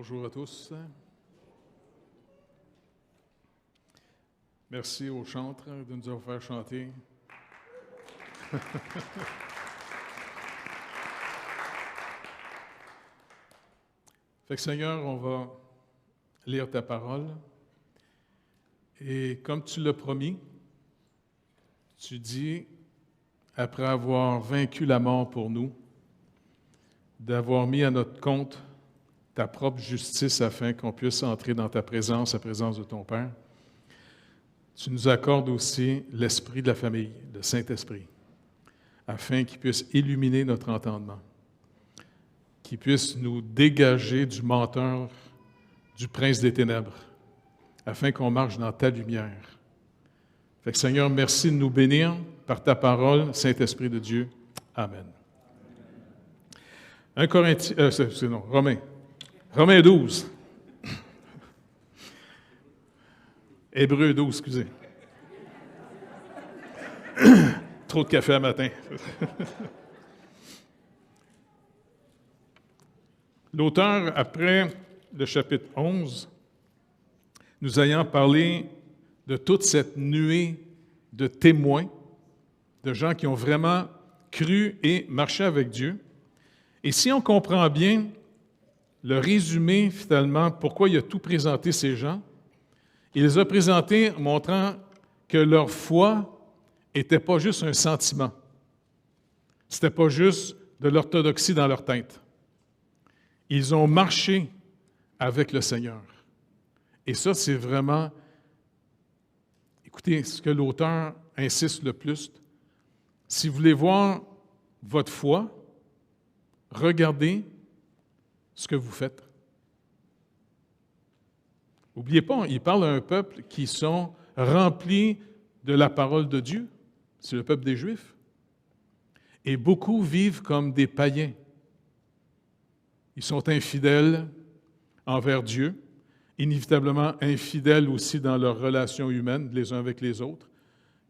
Bonjour à tous. Merci aux chantres de nous avoir fait chanter. Fait que Seigneur, on va lire ta parole. Et comme tu l'as promis, tu dis, après avoir vaincu la mort pour nous, d'avoir mis à notre compte ta propre justice afin qu'on puisse entrer dans ta présence, la présence de ton Père. Tu nous accordes aussi l'esprit de la famille, le Saint-Esprit, afin qu'il puisse illuminer notre entendement, qu'il puisse nous dégager du menteur, du prince des ténèbres, afin qu'on marche dans ta lumière. Fait que Seigneur, merci de nous bénir par ta parole, Saint-Esprit de Dieu. Amen. 1 Corinthiens, Romains 12. Hébreux 12, excusez. Trop de café à matin. L'auteur, après le chapitre 11, nous ayant parlé de toute cette nuée de témoins, de gens qui ont vraiment cru et marché avec Dieu. Et si on comprend bien le résumé, finalement, pourquoi il a tout présenté ces gens, il les a présentés montrant que leur foi n'était pas juste un sentiment. Ce n'était pas juste de l'orthodoxie dans leur tête. Ils ont marché avec le Seigneur. Et ça, c'est vraiment, écoutez, ce que l'auteur insiste le plus. Si vous voulez voir votre foi, regardez ce que vous faites. N'oubliez pas, il parle à un peuple qui sont remplis de la parole de Dieu. C'est le peuple des Juifs. Et beaucoup vivent comme des païens. Ils sont infidèles envers Dieu, inévitablement infidèles aussi dans leurs relations humaines, les uns avec les autres.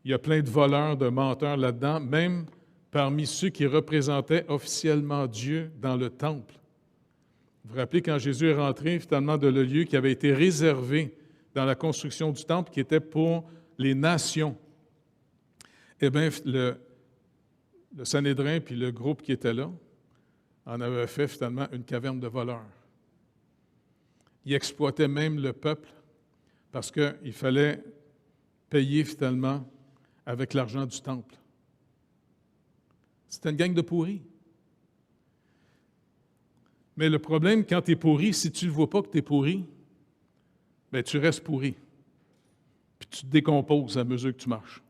Il y a plein de voleurs, de menteurs là-dedans, même parmi ceux qui représentaient officiellement Dieu dans le temple. Vous vous rappelez quand Jésus est rentré finalement de le lieu qui avait été réservé dans la construction du temple, qui était pour les nations. Eh bien, le Sanhédrin puis le groupe qui était là en avait fait finalement une caverne de voleurs. Ils exploitaient même le peuple parce qu'il fallait payer finalement avec l'argent du temple. C'était une gang de pourris. Mais le problème, quand tu es pourri, si tu ne vois pas que tu es pourri, bien, tu restes pourri. Puis tu te décomposes à mesure que tu marches.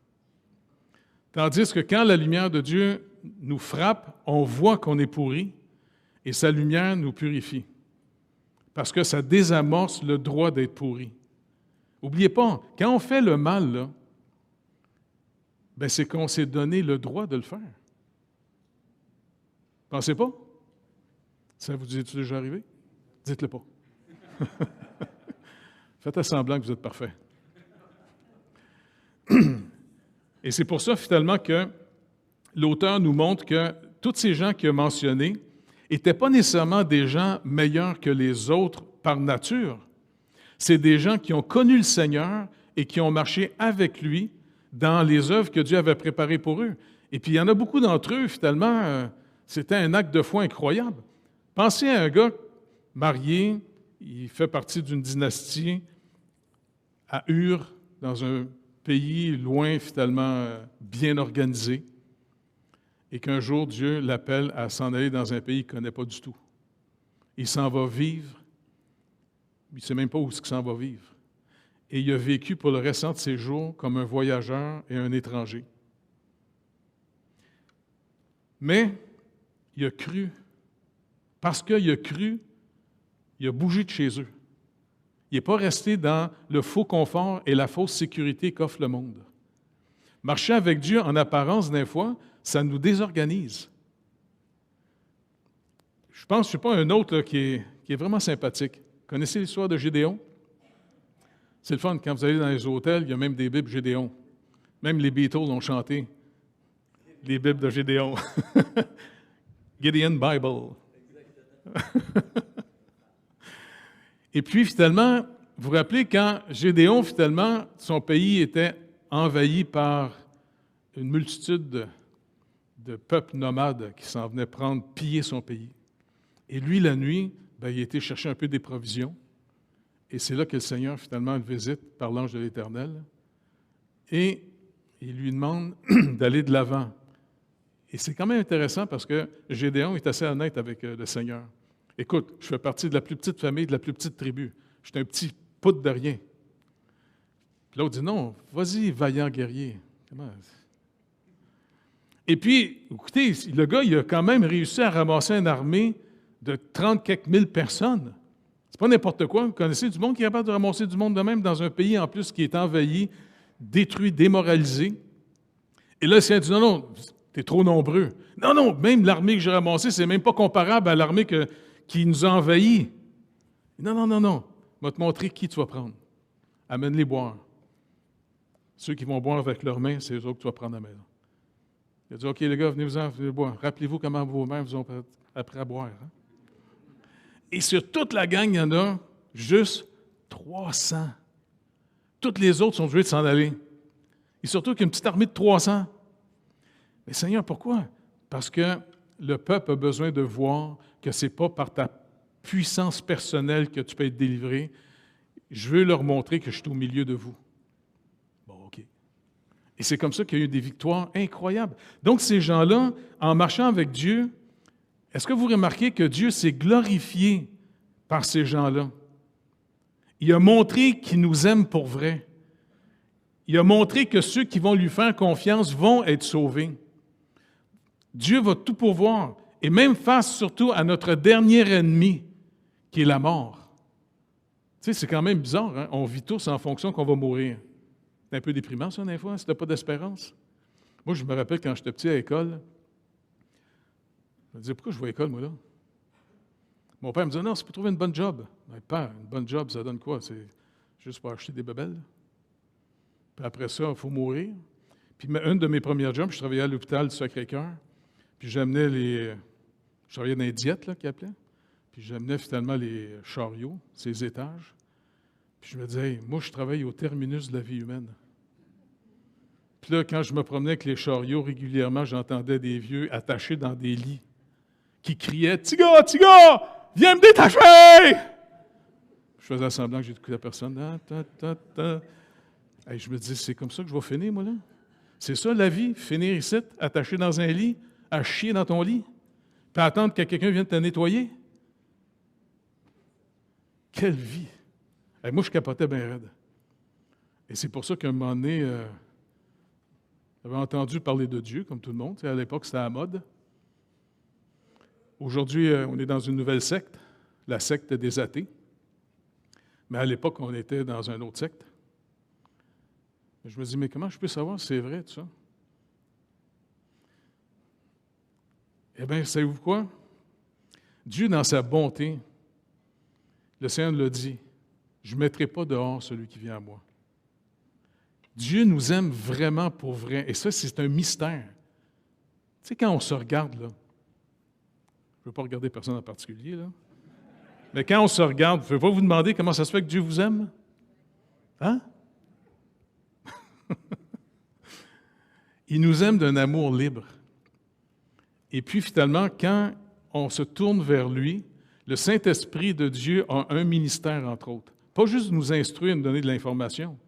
Tandis que quand la lumière de Dieu nous frappe, on voit qu'on est pourri et sa lumière nous purifie. Parce que ça désamorce le droit d'être pourri. N'oubliez pas, quand on fait le mal, là, bien, c'est qu'on s'est donné le droit de le faire. Pensez pas? Ça vous est déjà arrivé? Dites-le pas. Faites semblant que vous êtes parfait. Et c'est pour ça, finalement, que l'auteur nous montre que tous ces gens qu'il a mentionnés n'étaient pas nécessairement des gens meilleurs que les autres par nature. C'est des gens qui ont connu le Seigneur et qui ont marché avec lui dans les œuvres que Dieu avait préparées pour eux. Et puis, il y en a beaucoup d'entre eux, finalement, c'était un acte de foi incroyable. Pensez à un gars marié, il fait partie d'une dynastie à Ur, dans un pays loin, finalement, bien organisé, et qu'un jour, Dieu l'appelle à s'en aller dans un pays qu'il ne connaît pas du tout. Il s'en va vivre, il ne sait même pas où il s'en va vivre. Et il a vécu pour le restant de ses jours comme un voyageur et un étranger. Mais il a cru. Parce qu'il a cru, il a bougé de chez eux. Il n'est pas resté dans le faux confort et la fausse sécurité qu'offre le monde. Marcher avec Dieu en apparence, des fois, ça nous désorganise. Je pense, je ne sais pas, un autre là, qui est vraiment sympathique. Connaissez l'histoire de Gédéon? C'est le fun, quand vous allez dans les hôtels, il y a même des Bibles Gédéon. Même les Beatles ont chanté les Bibles de Gédéon. Gideon Bible. Et puis, finalement, vous vous rappelez quand Gédéon, finalement, son pays était envahi par une multitude de peuples nomades qui s'en venaient prendre, piller son pays. Et lui, la nuit, il était chercher un peu des provisions. Et c'est là que le Seigneur, finalement, le visite par l'ange de l'Éternel. Et il lui demande d'aller de l'avant. Et c'est quand même intéressant parce que Gédéon est assez honnête avec le Seigneur. Écoute, je fais partie de la plus petite famille, de la plus petite tribu. Je suis un petit pout de rien. Puis l'autre dit, non, vas-y, vaillant guerrier. Comment? Et puis, écoutez, le gars, il a quand même réussi à ramasser une armée de 30 quelques mille personnes. C'est pas n'importe quoi. Vous connaissez du monde qui est capable de ramasser du monde de même dans un pays, en plus, qui est envahi, détruit, démoralisé. Et là, le Seigneur dit, non, non, t'es trop nombreux. Non, non, même l'armée que j'ai ramassée, c'est même pas comparable à l'armée qui nous a envahis. Non, non, non, non. Je vais te montrer qui tu vas prendre. Amène-les boire. Ceux qui vont boire avec leurs mains, c'est eux autres que tu vas prendre à la maison. Il a dit, OK, les gars, venez-vous-en, venez boire. Rappelez-vous comment vos mains vous ont appris à boire. Hein? Et sur toute la gang, il y en a juste 300. Toutes les autres sont obligées de s'en aller. Et surtout qu'une petite armée de 300. Mais Seigneur, pourquoi? Parce que le peuple a besoin de voir que ce n'est pas par ta puissance personnelle que tu peux être délivré. Je veux leur montrer que je suis au milieu de vous. Bon, OK. Et c'est comme ça qu'il y a eu des victoires incroyables. Donc, ces gens-là, en marchant avec Dieu, est-ce que vous remarquez que Dieu s'est glorifié par ces gens-là? Il a montré qu'il nous aime pour vrai. Il a montré que ceux qui vont lui faire confiance vont être sauvés. Dieu va tout pourvoir, et même face surtout à notre dernier ennemi, qui est la mort. Tu sais, c'est quand même bizarre, hein? On vit tous en fonction qu'on va mourir. C'est un peu déprimant, ça, des fois, si tu n'as pas d'espérance. Moi, je me rappelle quand j'étais petit à l'école, je me disais, pourquoi je vais à l'école, moi, là? Mon père me disait, non, c'est pour trouver une bonne job. Mais père, une bonne job, ça donne quoi? C'est juste pour acheter des bébelles. Puis après ça, il faut mourir. Puis une de mes premières jobs, je travaillais à l'hôpital du Sacré-Cœur. Puis j'amenais je travaillais dans les diètes, là, qu'ils appelaient. Puis j'amenais finalement les chariots, ces étages. Puis je me disais, hey, moi, je travaille au terminus de la vie humaine. Puis là, quand je me promenais avec les chariots, régulièrement, j'entendais des vieux attachés dans des lits qui criaient « Tiga, Tiga, viens me détacher! » Je faisais semblant que j'écoutais personne. Hey, je me dis, c'est comme ça que je vais finir, moi, là? C'est ça, la vie, finir ici, attaché dans un lit, à chier dans ton lit, puis attendre que quelqu'un vienne te nettoyer? Quelle vie! Hey, moi, je capotais bien raide. Et c'est pour ça qu'à un moment donné, j'avais entendu parler de Dieu, comme tout le monde. À l'époque, c'était à la mode. Aujourd'hui, on est dans une nouvelle secte, la secte des athées. Mais à l'époque, on était dans une autre secte. Je me dis, mais comment je peux savoir si c'est vrai, tout ça? Eh bien, savez-vous quoi? Dieu, dans sa bonté, le Seigneur l'a dit, je ne mettrai pas dehors celui qui vient à moi. Dieu nous aime vraiment pour vrai. Et ça, c'est un mystère. Tu sais, quand on se regarde, là, je ne veux pas regarder personne en particulier, là, mais quand on se regarde, je ne vais pas vous demander comment ça se fait que Dieu vous aime. Hein? Il nous aime d'un amour libre. Et puis, finalement, quand on se tourne vers lui, le Saint-Esprit de Dieu a un ministère, entre autres. Pas juste de nous instruire, nous donner de l'information,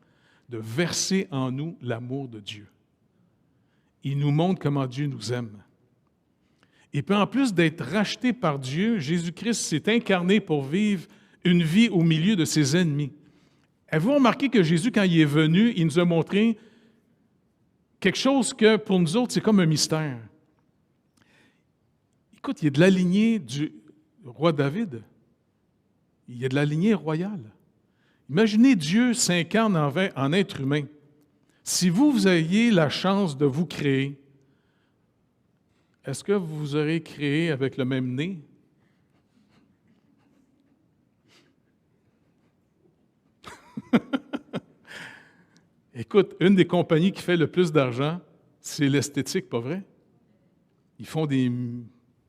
de verser en nous l'amour de Dieu. Il nous montre comment Dieu nous aime. Et puis, en plus d'être racheté par Dieu, Jésus-Christ s'est incarné pour vivre une vie au milieu de ses ennemis. Avez-vous remarqué que Jésus, quand il est venu, il nous a montré quelque chose que, pour nous autres, c'est comme un mystère. Écoute, il y a de la lignée du roi David. Il y a de la lignée royale. Imaginez Dieu s'incarne en être humain. Si vous aviez la chance de vous créer, est-ce que vous vous aurez créé avec le même nez? Écoute, une des compagnies qui fait le plus d'argent, c'est l'esthétique, pas vrai? Ils font des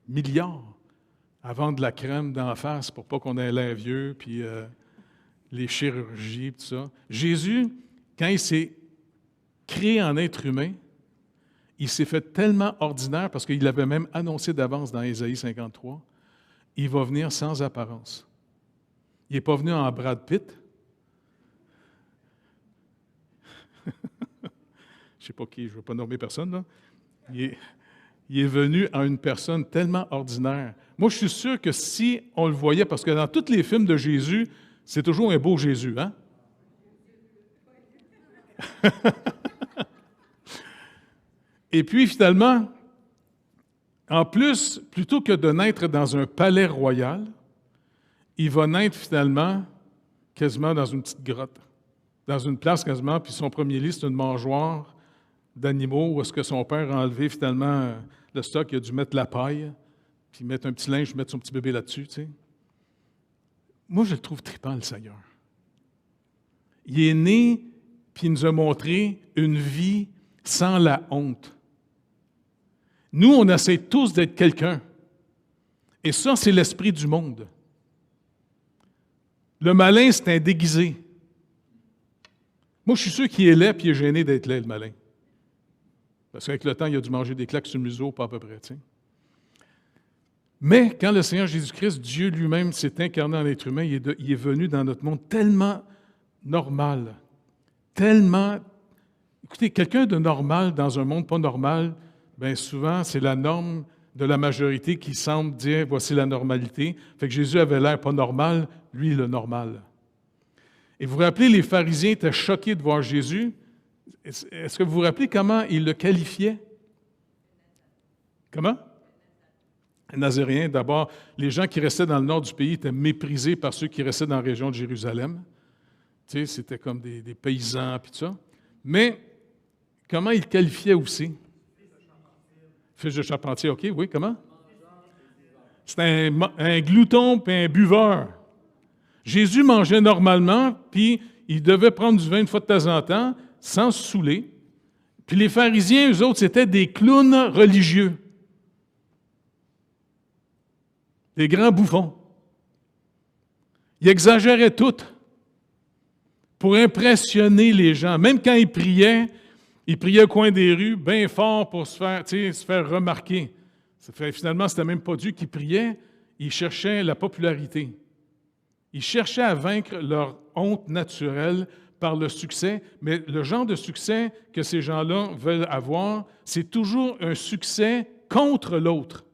milliards à vendre de la crème d'en face pour pas qu'on ait l'air vieux, puis les chirurgies, tout ça. Jésus, quand il s'est créé en être humain, il s'est fait tellement ordinaire, parce qu'il l'avait même annoncé d'avance dans Ésaïe 53, il va venir sans apparence. Il n'est pas venu en Brad Pitt. Je ne sais pas qui, je ne veux pas nommer personne, là. Il est venu à une personne tellement ordinaire. Moi, je suis sûr que si on le voyait, parce que dans tous les films de Jésus, c'est toujours un beau Jésus, hein? Et puis, finalement, en plus, plutôt que de naître dans un palais royal, il va naître finalement quasiment dans une petite grotte, dans une place quasiment, puis son premier lit, c'est une mangeoire d'animaux où est-ce que son père a enlevé finalement le stock, il a dû mettre la paille, puis mettre un petit linge, mettre son petit bébé là-dessus, tu sais. Moi, je le trouve trippant, le Seigneur. Il est né, puis il nous a montré une vie sans la honte. Nous, on essaie tous d'être quelqu'un. Et ça, c'est l'esprit du monde. Le malin, c'est un déguisé. Moi, je suis sûr qu'il est laid puis il est gêné d'être laid, le malin. Parce qu'avec le temps, il a dû manger des claques sur le museau, pas à peu près, tu sais. Mais quand le Seigneur Jésus-Christ, Dieu lui-même, s'est incarné en être humain, il est venu dans notre monde tellement normal, tellement... Écoutez, quelqu'un de normal dans un monde pas normal, bien souvent, c'est la norme de la majorité qui semble dire « voici la normalité ». Fait que Jésus avait l'air pas normal, lui, le normal. Et vous vous rappelez, les pharisiens étaient choqués de voir Jésus. Est-ce que vous vous rappelez comment ils le qualifiaient? Comment? Nazaréen, d'abord, les gens qui restaient dans le nord du pays étaient méprisés par ceux qui restaient dans la région de Jérusalem. Tu sais, c'était comme des paysans, puis tout ça. Mais comment ils le qualifiaient aussi? Fils de charpentier, OK, oui, comment? C'était un glouton puis un buveur. Jésus mangeait normalement, puis il devait prendre du vin une fois de temps en temps, sans se saouler. Puis les pharisiens, eux autres, c'était des clowns religieux. Des grands bouffons. Ils exagéraient tout pour impressionner les gens. Même quand ils priaient au coin des rues, bien fort pour se faire remarquer. Finalement, c'était même pas Dieu qui priait, ils cherchaient la popularité. Ils cherchaient à vaincre leur honte naturelle par le succès, mais le genre de succès que ces gens-là veulent avoir, c'est toujours un succès contre l'autre,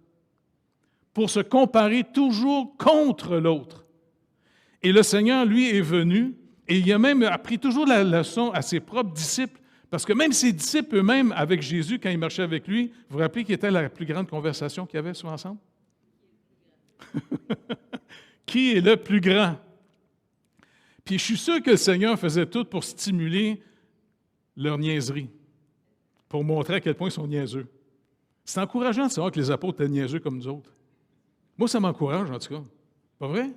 pour se comparer toujours contre l'autre. Et le Seigneur, lui, est venu, et il a même appris toujours la leçon à ses propres disciples, parce que même ses disciples eux-mêmes, avec Jésus, quand ils marchaient avec lui, vous vous rappelez quelle était la plus grande conversation qu'ils avaient souvent ensemble? Qui est le plus grand? Puis je suis sûr que le Seigneur faisait tout pour stimuler leur niaiserie, pour montrer à quel point ils sont niaiseux. C'est encourageant de savoir que les apôtres étaient niaiseux comme nous autres. Moi, ça m'encourage, en tout cas. Pas vrai?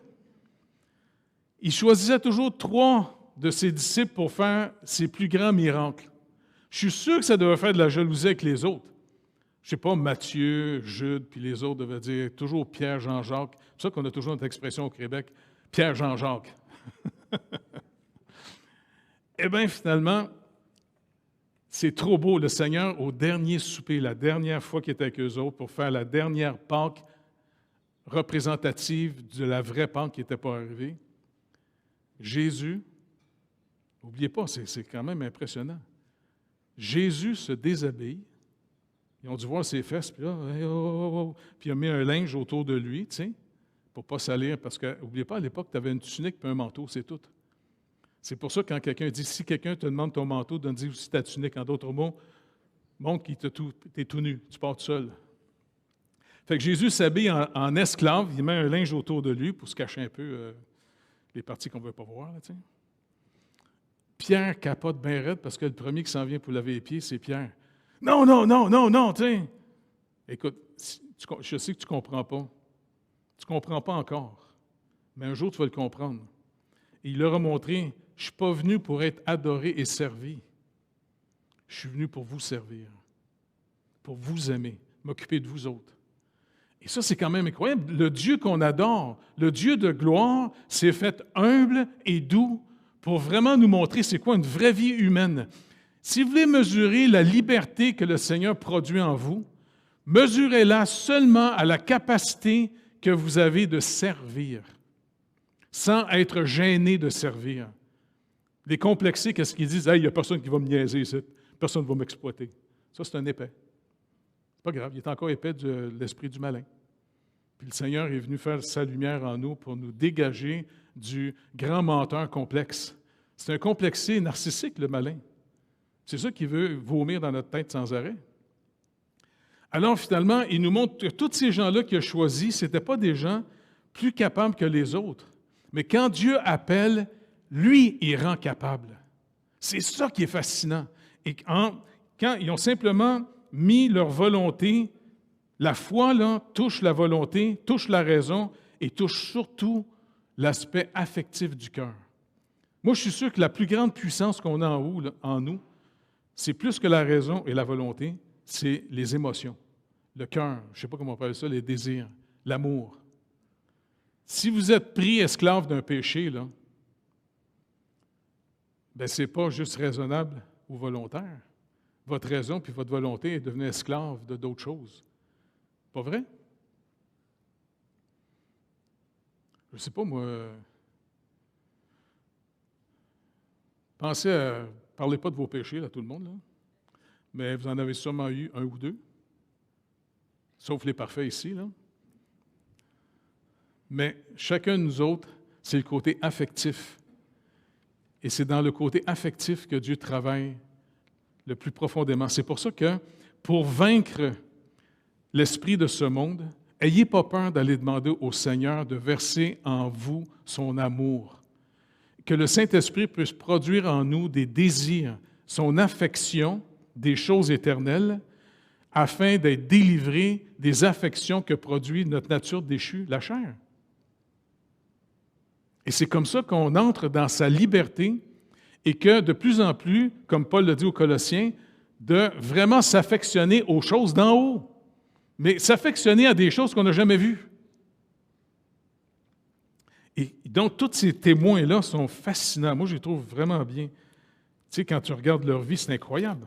Il choisissait toujours 3 de ses disciples pour faire ses plus grands miracles. Je suis sûr que ça devait faire de la jalousie avec les autres. Je ne sais pas, Matthieu, Jude, puis les autres devaient dire toujours Pierre, Jean-Jacques. C'est pour ça qu'on a toujours notre expression au Québec, Pierre, Jean-Jacques. Eh bien, finalement, c'est trop beau. Le Seigneur, au dernier souper, la dernière fois qu'il était avec eux autres, pour faire la dernière Pâque représentative de la vraie Pâque qui n'était pas arrivée, Jésus, n'oubliez pas, c'est quand même impressionnant. Jésus se déshabille. Ils ont dû voir ses fesses, puis là, puis il a mis un linge autour de lui, tu sais, pour ne pas salir, parce que, n'oubliez pas, à l'époque, tu avais une tunique et un manteau, c'est tout. C'est pour ça que quand quelqu'un dit, si quelqu'un te demande ton manteau, donne-lui aussi ta tunique. En d'autres mots, montre qu'il t'es tout nu, tu pars tout seul. Fait que Jésus s'habille en esclave, il met un linge autour de lui pour se cacher un peu les parties qu'on ne veut pas voir, là, tu sais. Pierre capote bien raide parce que le premier qui s'en vient pour laver les pieds, c'est Pierre. Non, non, non, non, non, tu sais. Écoute, je sais que tu ne comprends pas. Tu ne comprends pas encore. Mais un jour, tu vas le comprendre. Et il leur a montré, je ne suis pas venu pour être adoré et servi. Je suis venu pour vous servir, pour vous aimer, m'occuper de vous autres. Et ça, c'est quand même incroyable. Le Dieu qu'on adore, le Dieu de gloire, s'est fait humble et doux pour vraiment nous montrer c'est quoi une vraie vie humaine. Si vous voulez mesurer la liberté que le Seigneur produit en vous, mesurez-la seulement à la capacité que vous avez de servir, sans être gêné de servir. Les complexés, qu'est-ce qu'ils disent? « Hey, il n'y a personne qui va me niaiser ici, personne ne va m'exploiter. » Ça, c'est un épais. C'est pas grave, il est encore épais de l'esprit du malin. Puis le Seigneur est venu faire sa lumière en nous pour nous dégager du grand menteur complexe. C'est un complexé narcissique, le malin. C'est ça qui veut vomir dans notre tête sans arrêt. Alors, finalement, il nous montre que tous ces gens-là qu'il a choisis, ce n'étaient pas des gens plus capables que les autres. Mais quand Dieu appelle, lui, il rend capable. C'est ça qui est fascinant. Et quand ils ont simplement mis leur volonté, la foi, là, touche la volonté, touche la raison et touche surtout l'aspect affectif du cœur. Moi, je suis sûr que la plus grande puissance qu'on a en nous, c'est plus que la raison et la volonté, c'est les émotions, le cœur, je ne sais pas comment on appelle ça, les désirs, l'amour. Si vous êtes pris esclave d'un péché, là, bien, ce n'est pas juste raisonnable ou volontaire. Votre raison puis votre volonté est devenue esclave de d'autres choses. Pas vrai? Je ne sais pas, moi. Pensez à. Parlez pas de vos péchés, là, tout le monde, là. Mais vous en avez sûrement eu un ou deux. Sauf les parfaits ici, là. Mais chacun de nous autres, c'est le côté affectif. Et c'est dans le côté affectif que Dieu travaille le plus profondément. C'est pour ça que, pour vaincre l'esprit de ce monde, ayez pas peur d'aller demander au Seigneur de verser en vous son amour. Que le Saint-Esprit puisse produire en nous des désirs, son affection des choses éternelles, afin d'être délivrés des affections que produit notre nature déchue, la chair. Et c'est comme ça qu'on entre dans sa liberté et que de plus en plus, comme Paul le dit aux Colossiens, de vraiment s'affectionner aux choses d'en haut, mais s'affectionner à des choses qu'on n'a jamais vues. Et donc, tous ces témoins-là sont fascinants. Moi, je les trouve vraiment bien. Tu sais, quand tu regardes leur vie, c'est incroyable.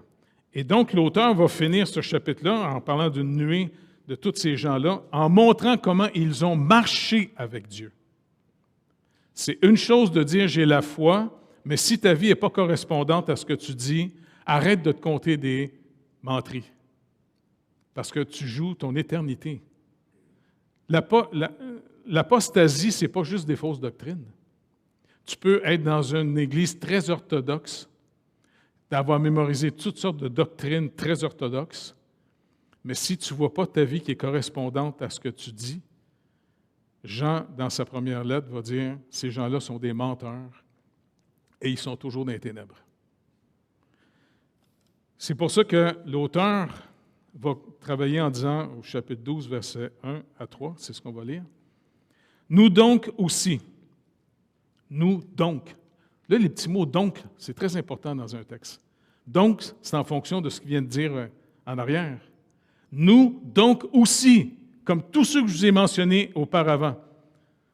Et donc, l'auteur va finir ce chapitre-là en parlant d'une nuée de tous ces gens-là, en montrant comment ils ont marché avec Dieu. C'est une chose de dire « j'ai la foi », mais si ta vie n'est pas correspondante à ce que tu dis, arrête de te compter des menteries, parce que tu joues ton éternité. L'apostasie, ce n'est pas juste des fausses doctrines. Tu peux être dans une église très orthodoxe, d'avoir mémorisé toutes sortes de doctrines très orthodoxes, mais si tu ne vois pas ta vie qui est correspondante à ce que tu dis, Jean, dans sa première lettre, va dire « Ces gens-là sont des menteurs et ils sont toujours dans les ténèbres. » C'est pour ça que l'auteur va travailler en disant, au chapitre 12, versets 1 à 3, c'est ce qu'on va lire, « Nous donc aussi, nous donc. » Là, les petits mots « donc », c'est très important dans un texte. « Donc », c'est en fonction de ce qu'il vient de dire en arrière. « Nous donc aussi », comme tous ceux que je vous ai mentionnés auparavant,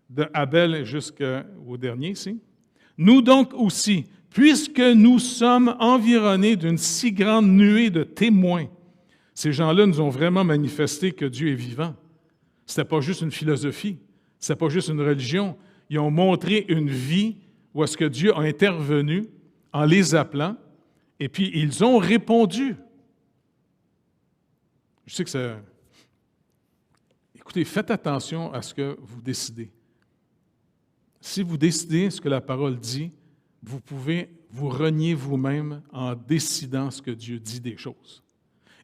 de Abel jusqu'au dernier ici. « Nous donc aussi, puisque nous sommes environnés d'une si grande nuée de témoins. » Ces gens-là nous ont vraiment manifesté que Dieu est vivant. Ce n'était pas juste une philosophie, ce n'était pas juste une religion. Ils ont montré une vie où est-ce que Dieu a intervenu en les appelant, et puis ils ont répondu. Je sais que ça... Écoutez, faites attention à ce que vous décidez. Si vous décidez ce que la parole dit, vous pouvez vous renier vous-même en décidant ce que Dieu dit des choses.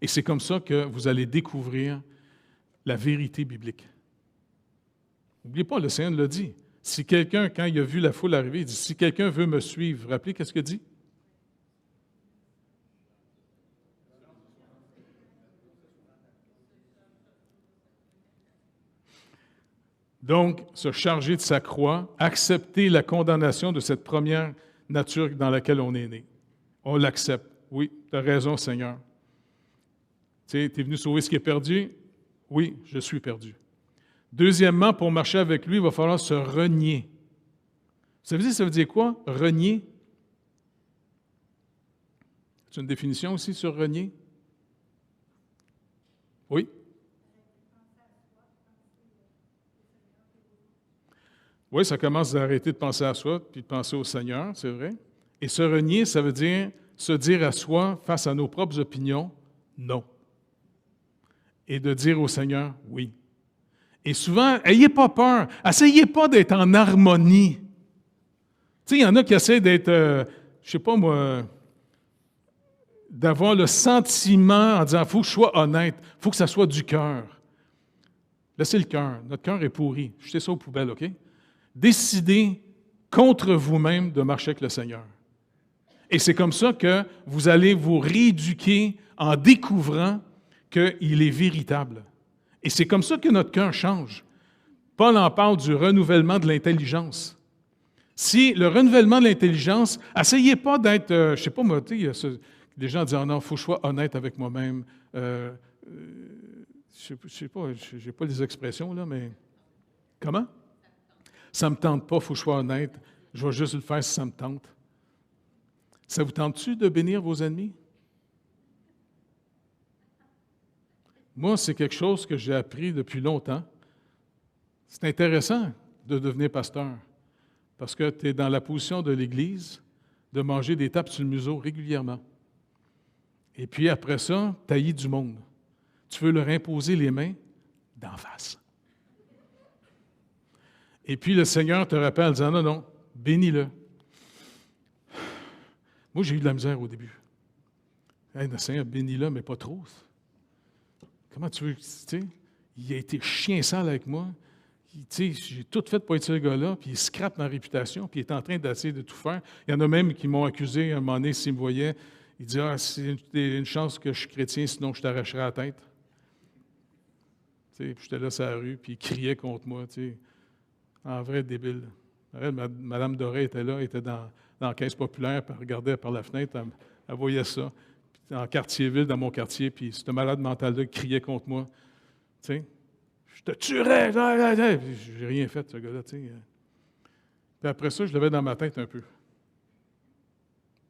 Et c'est comme ça que vous allez découvrir la vérité biblique. N'oubliez pas, le Seigneur l'a dit. Si quelqu'un, quand il a vu la foule arriver, il dit « Si quelqu'un veut me suivre », vous vous rappelez qu'est-ce qu'il dit? Donc, se charger de sa croix, accepter la condamnation de cette première nature dans laquelle on est né. On l'accepte. Oui, tu as raison, Seigneur. Tu sais, tu es venu sauver ce qui est perdu? Oui, je suis perdu. Deuxièmement, pour marcher avec lui, il va falloir se renier. Ça veut dire quoi, renier? C'est une définition aussi sur renier? Oui? Oui, ça commence d'arrêter de penser à soi, puis de penser au Seigneur, c'est vrai. Et se renier, ça veut dire se dire à soi, face à nos propres opinions, non. Et de dire au Seigneur, oui. Et souvent, n'ayez pas peur, essayez pas d'être en harmonie. Tu sais, il y en a qui essaient d'être, je ne sais pas moi, d'avoir le sentiment en disant, il faut que je sois honnête, il faut que ça soit du cœur. Laissez le cœur, notre cœur est pourri, jetez ça aux poubelles, OK? Décidez contre vous-même de marcher avec le Seigneur. Et c'est comme ça que vous allez vous rééduquer en découvrant qu'il est véritable. Et c'est comme ça que notre cœur change. Paul en parle du renouvellement de l'intelligence. Si le renouvellement de l'intelligence, essayez pas d'être, je ne sais pas moi, tu sais, des gens disent, oh non, il faut que je sois honnête avec moi-même. Je ne sais pas, je n'ai pas les expressions là, mais comment? Ça ne me tente pas, il faut que je sois honnête. Je vais juste le faire si ça me tente. Ça vous tente-tu de bénir vos ennemis? Moi, c'est quelque chose que j'ai appris depuis longtemps. C'est intéressant de devenir pasteur parce que tu es dans la position de l'Église de manger des tapes sur le museau régulièrement. Et puis après ça, tu haïs du monde. Tu veux leur imposer les mains d'en face. Et puis le Seigneur te rappelle en disant, non, non, bénis-le. Moi, j'ai eu de la misère au début. Hey, le Seigneur, bénis-le, mais pas trop. Comment tu veux, tu sais, il a été chien sale avec moi. Tu sais, j'ai tout fait pour être ce gars-là, puis il scrape ma réputation, puis il est en train d'essayer de tout faire. Il y en a même qui m'ont accusé à un moment donné, s'ils me voyaient, ils disaient, ah, c'est une chance que je suis chrétien, sinon je t'arracherais la tête. Tu sais, puis j'étais là sur la rue, puis ils criaient contre moi, tu sais, en vrai débile. Madame Doré était là, elle était dans la caisse populaire, puis elle regardait par la fenêtre, elle voyait ça. Puis en quartier-ville, dans mon quartier, puis ce malade mental-là criait contre moi. Tu sais, je te tuerais! J'ai rien fait, ce gars-là, tu sais. Puis après ça, je l'avais dans ma tête un peu.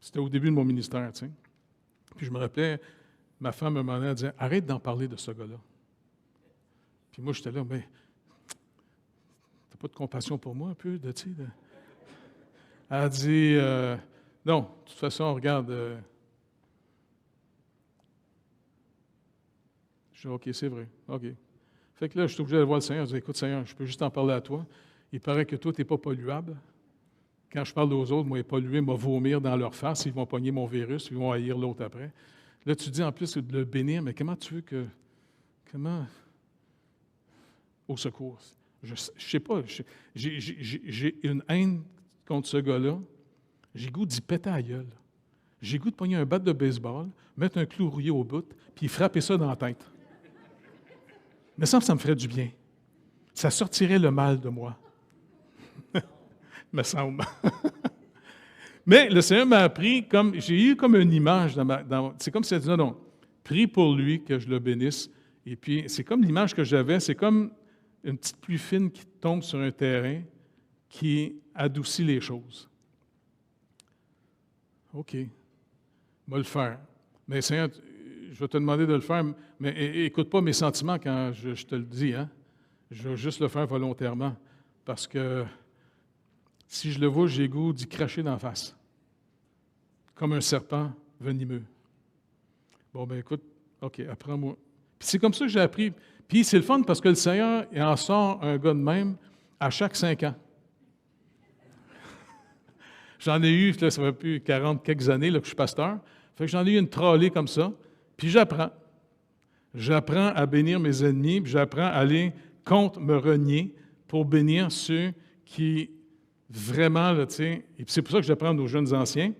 C'était au début de mon ministère, tu sais. Puis je me rappelais, ma femme me demandait, elle disait, arrête d'en parler de ce gars-là. Puis moi, j'étais là, mais t'as pas de compassion pour moi un peu, tu sais? Elle a dit, non, de toute façon, regarde. Je dis, OK, c'est vrai, OK. Fait que là, je suis obligé d'aller voir le Seigneur. Je dis, écoute, Seigneur, je peux juste en parler à toi. Il paraît que toi, tu n'es pas polluable. Quand je parle aux autres, moi, pollué, ils vont vomir dans leur face, ils vont pogner mon virus, ils vont haïr l'autre après. Là, tu dis en plus de le bénir, mais comment tu veux que. Comment. Au secours. Je ne sais pas. J'ai une haine contre ce gars-là. J'ai goût d'y péter à la gueule. J'ai goût de pogner un bat de baseball, mettre un clou rouillé au bout, puis frapper ça dans la tête. Mais ça me ferait du bien. Ça sortirait le mal de moi. Me semble. Mais le Seigneur m'a appris, j'ai eu comme une image c'est comme si elle disait, non, prie pour lui que je le bénisse. Et puis, c'est comme l'image que j'avais, c'est comme une petite pluie fine qui tombe sur un terrain qui adoucit les choses. OK, je vais le faire. Mais Seigneur, je vais te demander de le faire, mais écoute pas mes sentiments quand je te le dis, hein? Je vais juste le faire volontairement, parce que si je le vois, j'ai goût d'y cracher d'en face, comme un serpent venimeux. Bon, ben écoute, OK, apprends-moi. Puis c'est comme ça que j'ai appris. Puis c'est le fun parce que le Seigneur, il en sort un gars de même à chaque 5 ans. J'en ai eu, là, ça fait plus 40 quelques années là, que je suis pasteur. Fait que j'en ai eu une trollée comme ça, puis j'apprends. J'apprends à bénir mes ennemis, puis j'apprends à aller contre me renier pour bénir ceux qui vraiment, là, tu sais, et puis c'est pour ça que j'apprends aux jeunes anciens.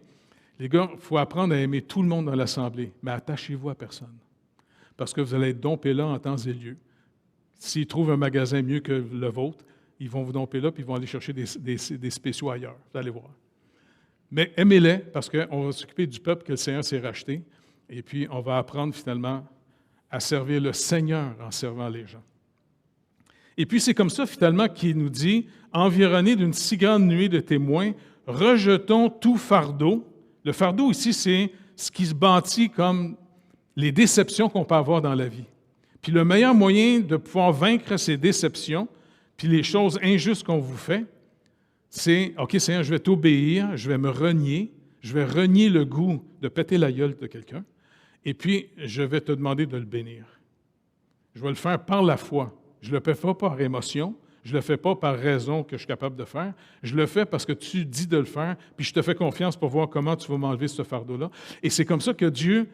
Les gars, il faut apprendre à aimer tout le monde dans l'Assemblée, mais attachez-vous à personne. Parce que vous allez être dompés là en temps et lieu. S'ils trouvent un magasin mieux que le vôtre, ils vont vous domper là, puis ils vont aller chercher des spéciaux ailleurs. Vous allez voir. Mais aimez-les, parce qu'on va s'occuper du peuple que le Seigneur s'est racheté, et puis on va apprendre finalement à servir le Seigneur en servant les gens. Et puis c'est comme ça finalement qu'il nous dit, environné d'une si grande nuée de témoins, rejetons tout fardeau. Le fardeau ici, c'est ce qui se bâtit comme les déceptions qu'on peut avoir dans la vie. Puis le meilleur moyen de pouvoir vaincre ces déceptions, puis les choses injustes qu'on vous fait, c'est « OK, Seigneur, je vais t'obéir, je vais me renier, je vais renier le goût de péter la gueule de quelqu'un, et puis je vais te demander de le bénir. Je vais le faire par la foi. Je ne le fais pas par émotion, je ne le fais pas par raison que je suis capable de faire, je le fais parce que tu dis de le faire, puis je te fais confiance pour voir comment tu vas m'enlever ce fardeau-là. » Et c'est comme ça que Dieu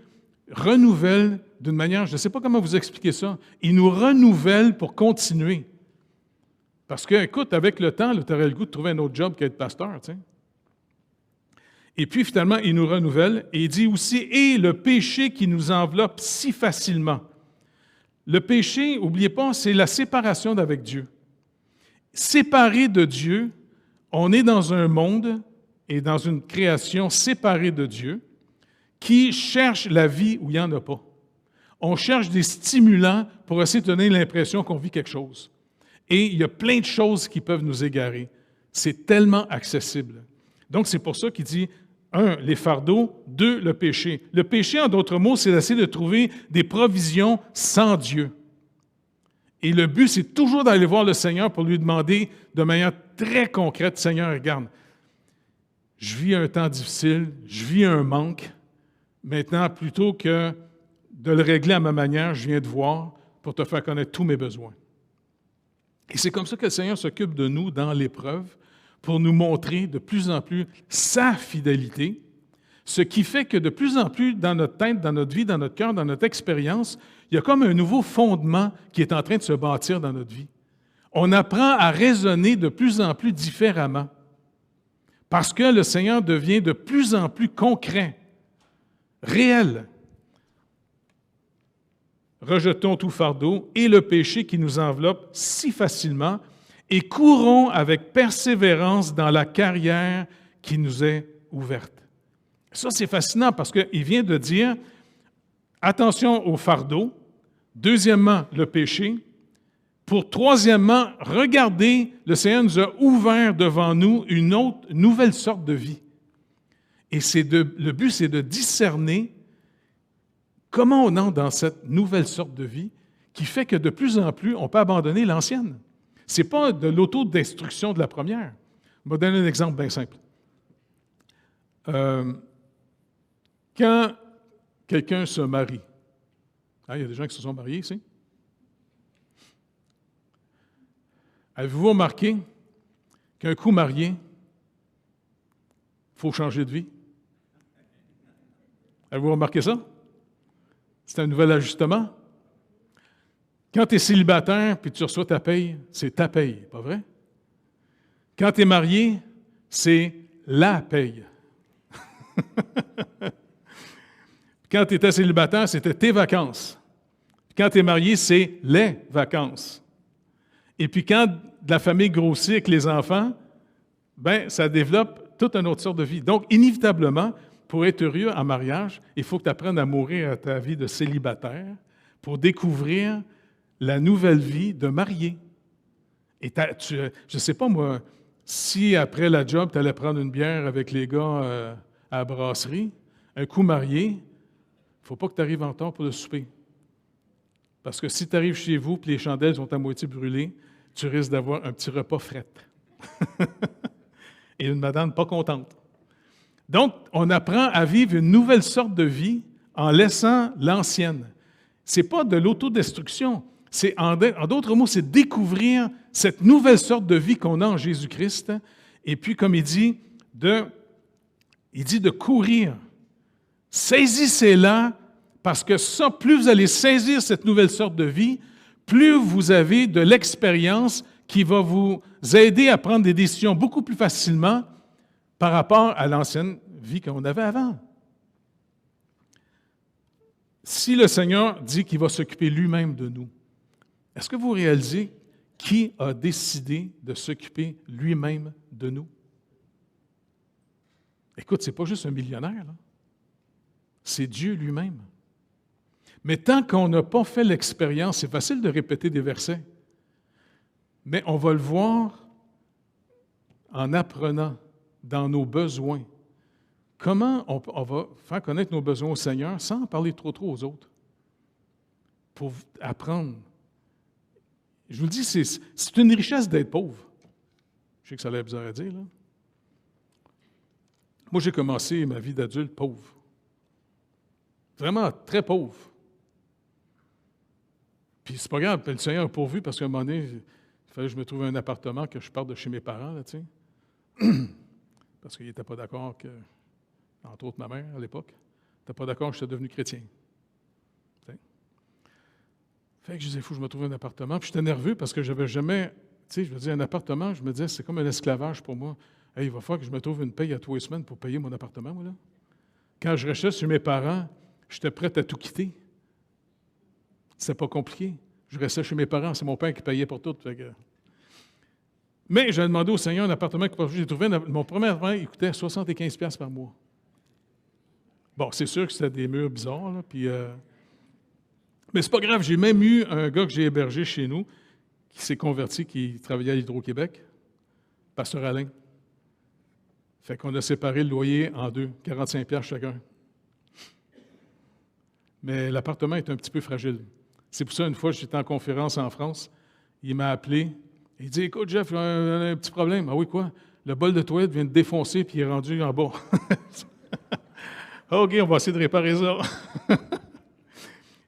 renouvelle d'une manière, je ne sais pas comment vous expliquer ça, il nous renouvelle pour continuer. Parce que, écoute, avec le temps, tu aurais le goût de trouver un autre job qu'être pasteur, tu sais. Et puis, finalement, il nous renouvelle et il dit aussi « Et le péché qui nous enveloppe si facilement. » Le péché, n'oubliez pas, c'est la séparation d'avec Dieu. Séparé de Dieu, on est dans un monde et dans une création séparée de Dieu qui cherche la vie où il n'y en a pas. On cherche des stimulants pour essayer de donner l'impression qu'on vit quelque chose. Et il y a plein de choses qui peuvent nous égarer. C'est tellement accessible. Donc, c'est pour ça qu'il dit, 1, les fardeaux, 2, le péché. Le péché, en d'autres mots, c'est d'essayer de trouver des provisions sans Dieu. Et le but, c'est toujours d'aller voir le Seigneur pour lui demander de manière très concrète, « Seigneur, regarde, je vis un temps difficile, je vis un manque. Maintenant, plutôt que de le régler à ma manière, je viens te voir pour te faire connaître tous mes besoins. » Et c'est comme ça que le Seigneur s'occupe de nous dans l'épreuve pour nous montrer de plus en plus sa fidélité, ce qui fait que de plus en plus dans notre tête, dans notre vie, dans notre cœur, dans notre expérience, il y a comme un nouveau fondement qui est en train de se bâtir dans notre vie. On apprend à raisonner de plus en plus différemment parce que le Seigneur devient de plus en plus concret, réel. Rejetons tout fardeau et le péché qui nous enveloppe si facilement et courons avec persévérance dans la carrière qui nous est ouverte. Ça, c'est fascinant parce qu'il vient de dire, attention au fardeau, deuxièmement, le péché, pour troisièmement, regardez, le Seigneur nous a ouvert devant nous une nouvelle sorte de vie. Et le but, c'est de discerner comment on entre dans cette nouvelle sorte de vie qui fait que de plus en plus, on peut abandonner l'ancienne. Ce n'est pas de l'autodestruction de la première. Je vais donner un exemple bien simple. Quand quelqu'un se marie, il y a des gens qui se sont mariés ici. Avez-vous remarqué qu'un coup marié, il faut changer de vie? Avez-vous remarqué ça? C'est un nouvel ajustement. Quand tu es célibataire puis tu reçois ta paye, c'est ta paye, pas vrai? Quand tu es marié, c'est la paye. Quand tu étais célibataire, c'était tes vacances. Quand tu es marié, c'est les vacances. Et puis quand la famille grossit avec les enfants, ben ça développe toute une autre sorte de vie. Donc, inévitablement, pour être heureux en mariage, il faut que tu apprennes à mourir à ta vie de célibataire pour découvrir la nouvelle vie de marié. Et je ne sais pas, moi, si après la job, tu allais prendre une bière avec les gars à la brasserie, un coup marié, il ne faut pas que tu arrives en retard pour le souper. Parce que si tu arrives chez vous et les chandelles sont à moitié brûlées, tu risques d'avoir un petit repas fret. Et une madame pas contente. Donc, on apprend à vivre une nouvelle sorte de vie en laissant l'ancienne. Ce n'est pas de l'autodestruction. En d'autres mots, c'est découvrir cette nouvelle sorte de vie qu'on a en Jésus-Christ. Et puis, comme il dit de courir. Saisissez-la, parce que ça, plus vous allez saisir cette nouvelle sorte de vie, plus vous avez de l'expérience qui va vous aider à prendre des décisions beaucoup plus facilement par rapport à l'ancienne vie qu'on avait avant. Si le Seigneur dit qu'il va s'occuper lui-même de nous, est-ce que vous réalisez qui a décidé de s'occuper lui-même de nous? Écoute, ce n'est pas juste un millionnaire, là. C'est Dieu lui-même. Mais tant qu'on n'a pas fait l'expérience, c'est facile de répéter des versets. Mais on va le voir en apprenant dans nos besoins. Comment on va faire connaître nos besoins au Seigneur sans en parler trop aux autres? Pour apprendre. Je vous le dis, c'est une richesse d'être pauvre. Je sais que ça a l'air bizarre à dire, là. Moi, j'ai commencé ma vie d'adulte pauvre. Vraiment très pauvre. Puis c'est pas grave, le Seigneur a pourvu parce qu'à un moment donné, il fallait que je me trouve un appartement, que je parte de chez mes parents, là, tu sais. Parce qu'il n'était pas d'accord que, entre autres ma mère à l'époque, n'était pas d'accord que j'étais devenu chrétien. T'sais. Fait que je disais, il faut que je me trouve un appartement. Puis j'étais nerveux parce que j'avais jamais, tu sais, je me disais, un appartement, je me disais, c'est comme un esclavage pour moi. Hey, il va falloir que je me trouve une paye à 3 semaines pour payer mon appartement, moi, là. Quand je restais chez mes parents, j'étais prêt à tout quitter. C'était pas compliqué. Je restais chez mes parents, c'est mon père qui payait pour tout. Fait que... Mais j'ai demandé au Seigneur un appartement que j'ai trouvé. Mon premier appartement, il coûtait 75$ par mois. Bon, c'est sûr que c'était des murs bizarres, là, puis... Mais c'est pas grave, j'ai même eu un gars que j'ai hébergé chez nous, qui s'est converti, qui travaillait à l'Hydro-Québec, Pasteur Alain. Fait qu'on a séparé le loyer en deux, 45$ chacun. Mais l'appartement est un petit peu fragile. C'est pour ça, une fois, j'étais en conférence en France, il m'a appelé, il dit « Écoute, Jeff, on a un petit problème. » « Ah oui, quoi? Le bol de toilette vient de défoncer, puis il est rendu en bas. » OK, on va essayer de réparer ça.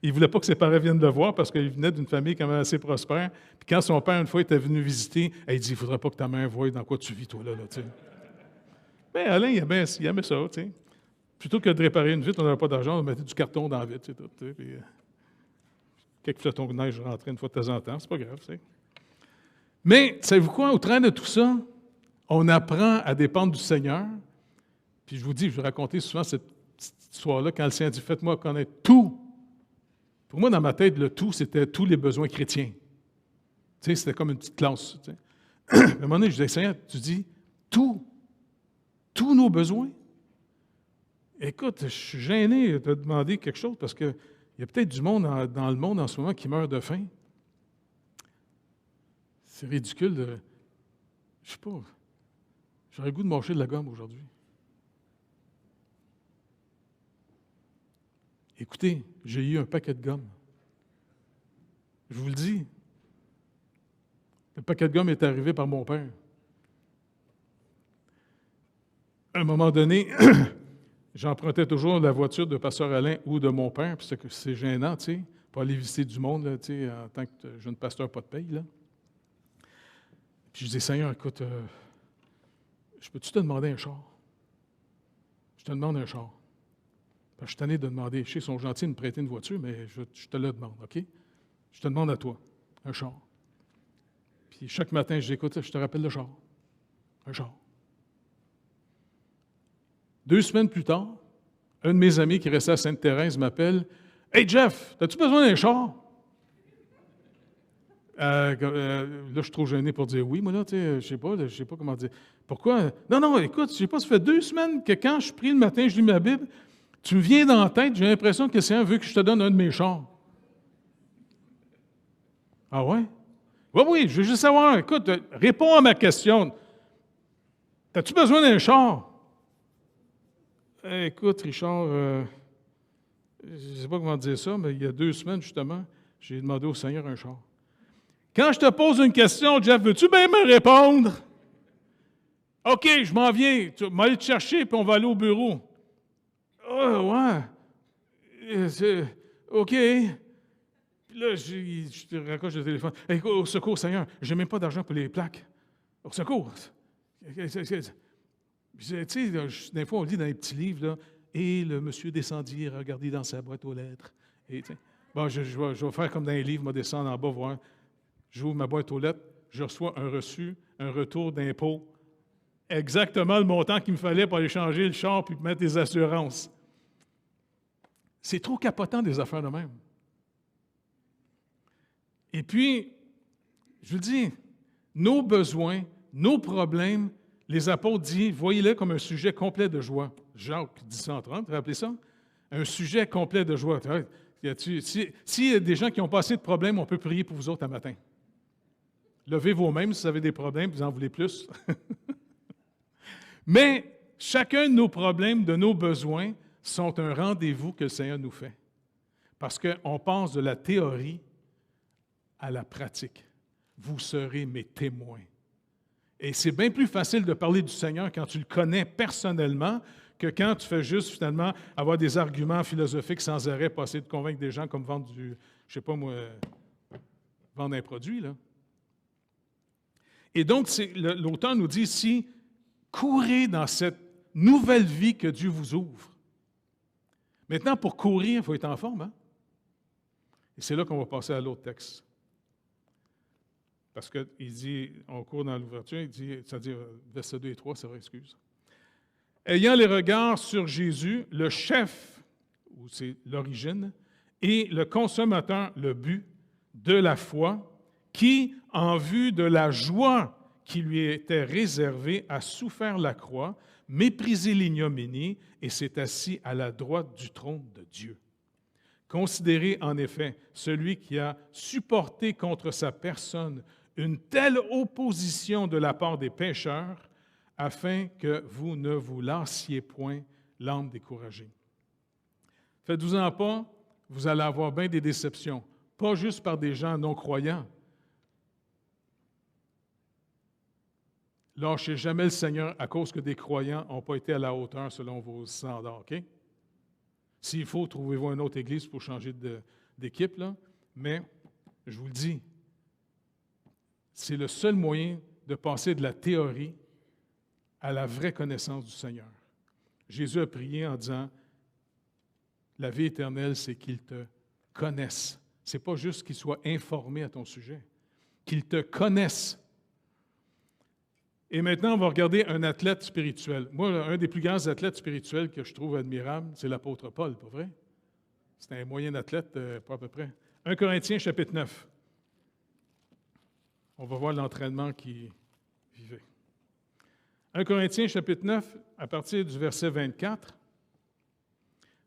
Il ne voulait pas que ses parents viennent le voir parce qu'il venait d'une famille quand même assez prospère. Puis quand son père, une fois, était venu visiter, il dit « Il ne faudrait pas que ta mère voie dans quoi tu vis, toi, là. » Mais Alain, il aimait ça, tu sais. Plutôt que de réparer une vitre, on n'avait pas d'argent, on mettait du carton dans la vitre, c'est tout. Puis, quelques flotons de neige rentraient une fois de temps en temps, c'est pas grave, tu sais. Mais, savez-vous quoi, au travers de tout ça, on apprend à dépendre du Seigneur. Puis je vous dis, je vais raconter souvent cette histoire-là, quand le Seigneur dit « Faites-moi connaître tout ». Pour moi, dans ma tête, le tout, c'était tous les besoins chrétiens. Tu sais, c'était comme une petite classe. Tu sais. À un moment donné, je disais, Seigneur, tu dis tout, tous nos besoins. Écoute, je suis gêné de te demander quelque chose parce qu'il y a peut-être du monde dans le monde en ce moment qui meurt de faim. C'est ridicule de... Je sais pas. J'aurais le goût de mâcher de la gomme aujourd'hui. Écoutez, j'ai eu un paquet de gomme. Je vous le dis. Le paquet de gomme est arrivé par mon père. À un moment donné, j'empruntais toujours la voiture de Pasteur Alain ou de mon père, puis c'est gênant, tu sais, pour aller visiter du monde, là, tu sais, en tant que jeune pasteur, pas de paye, là. Puis je dis, Seigneur, écoute, je peux-tu te demander un char? Je te demande un char. Parce que je suis tanné de demander, je sais, ils sont gentils de me prêter une voiture, mais je te le demande, OK? Je te demande à toi, un char. Puis chaque matin, je dis, écoute, je te rappelle le char. Un char. 2 semaines plus tard, un de mes amis qui restait à Sainte-Thérèse m'appelle, « Hey Jeff, as-tu besoin d'un char? » Là, je suis trop gêné pour dire oui, moi, là, tu sais, je sais pas comment dire. Pourquoi? Non, écoute, je sais pas, ça fait 2 semaines que quand je prie le matin, je lis ma Bible, tu me viens dans la tête, j'ai l'impression que le Seigneur veut que je te donne un de mes chars. Ah ouais? Oui, je veux juste savoir, écoute, réponds à ma question. As-tu besoin d'un char? Écoute, Richard, je ne sais pas comment dire ça, mais il y a 2 semaines, justement, j'ai demandé au Seigneur un char. Quand je te pose une question, Jeff, veux-tu bien me répondre? OK, je m'en viens. Tu vas aller te chercher, puis on va aller au bureau. Oh, ouais. OK. Puis là, je te raccroche le téléphone. Hey, au secours, Seigneur, je n'ai même pas d'argent pour les plaques. Au secours. Tu sais, des fois, on lit dans les petits livres, là, et le monsieur descendit et regardit dans sa boîte aux lettres. Et, bon, je vais faire comme dans les livres, je vais descendre en bas, voir. J'ouvre ma boîte aux lettres, je reçois un reçu, un retour d'impôt, exactement le montant qu'il me fallait pour aller changer le char puis mettre des assurances. C'est trop capotant des affaires de même. Et puis, je vous dis, nos besoins, nos problèmes, les apôtres disent, voyez-les comme un sujet complet de joie. Jacques 10:30, vous rappelez ça? Un sujet complet de joie. S'il y a des gens qui n'ont pas assez de problèmes, on peut prier pour vous autres un matin. Levez vos mains si vous avez des problèmes, vous en voulez plus. Mais chacun de nos problèmes, de nos besoins, sont un rendez-vous que le Seigneur nous fait. Parce qu'on passe de la théorie à la pratique. Vous serez mes témoins. Et c'est bien plus facile de parler du Seigneur quand tu le connais personnellement que quand tu fais juste, finalement, avoir des arguments philosophiques sans arrêt, pour essayer de convaincre des gens comme vendre du, je sais pas moi, vendre un produit, là. Et donc, l'auteur nous dit ici, courez dans cette nouvelle vie que Dieu vous ouvre. Maintenant, pour courir, il faut être en forme, hein? Et c'est là qu'on va passer à l'autre texte. Parce qu'il dit, on court dans l'ouverture, il dit, c'est-à-dire versets 2 et 3, c'est vrai, excuse. Ayant les regards sur Jésus, le chef, ou c'est l'origine, et le consommateur, le but de la foi, qui, en vue de la joie qui lui était réservée, a souffert la croix, méprisé l'ignominie et s'est assis à la droite du trône de Dieu. Considérez en effet celui qui a supporté contre sa personne une telle opposition de la part des pécheurs, afin que vous ne vous lassiez point l'âme découragée. Faites-vous-en pas, vous allez avoir bien des déceptions, pas juste par des gens non-croyants. Lâchez jamais le Seigneur à cause que des croyants n'ont pas été à la hauteur selon vos standards, OK? S'il faut, trouvez-vous une autre église pour changer d'équipe, là. Mais, je vous le dis, c'est le seul moyen de passer de la théorie à la vraie connaissance du Seigneur. Jésus a prié en disant, la vie éternelle, c'est qu'il te connaisse. Ce n'est pas juste qu'il soit informé à ton sujet, qu'il te connaisse. Et maintenant, on va regarder un athlète spirituel. Moi, un des plus grands athlètes spirituels que je trouve admirable, c'est l'apôtre Paul, pas vrai? C'est un moyen athlète, pas à peu près. 1 Corinthiens, chapitre 9. On va voir l'entraînement qu'il vivait. 1 Corinthiens, chapitre 9, à partir du verset 24.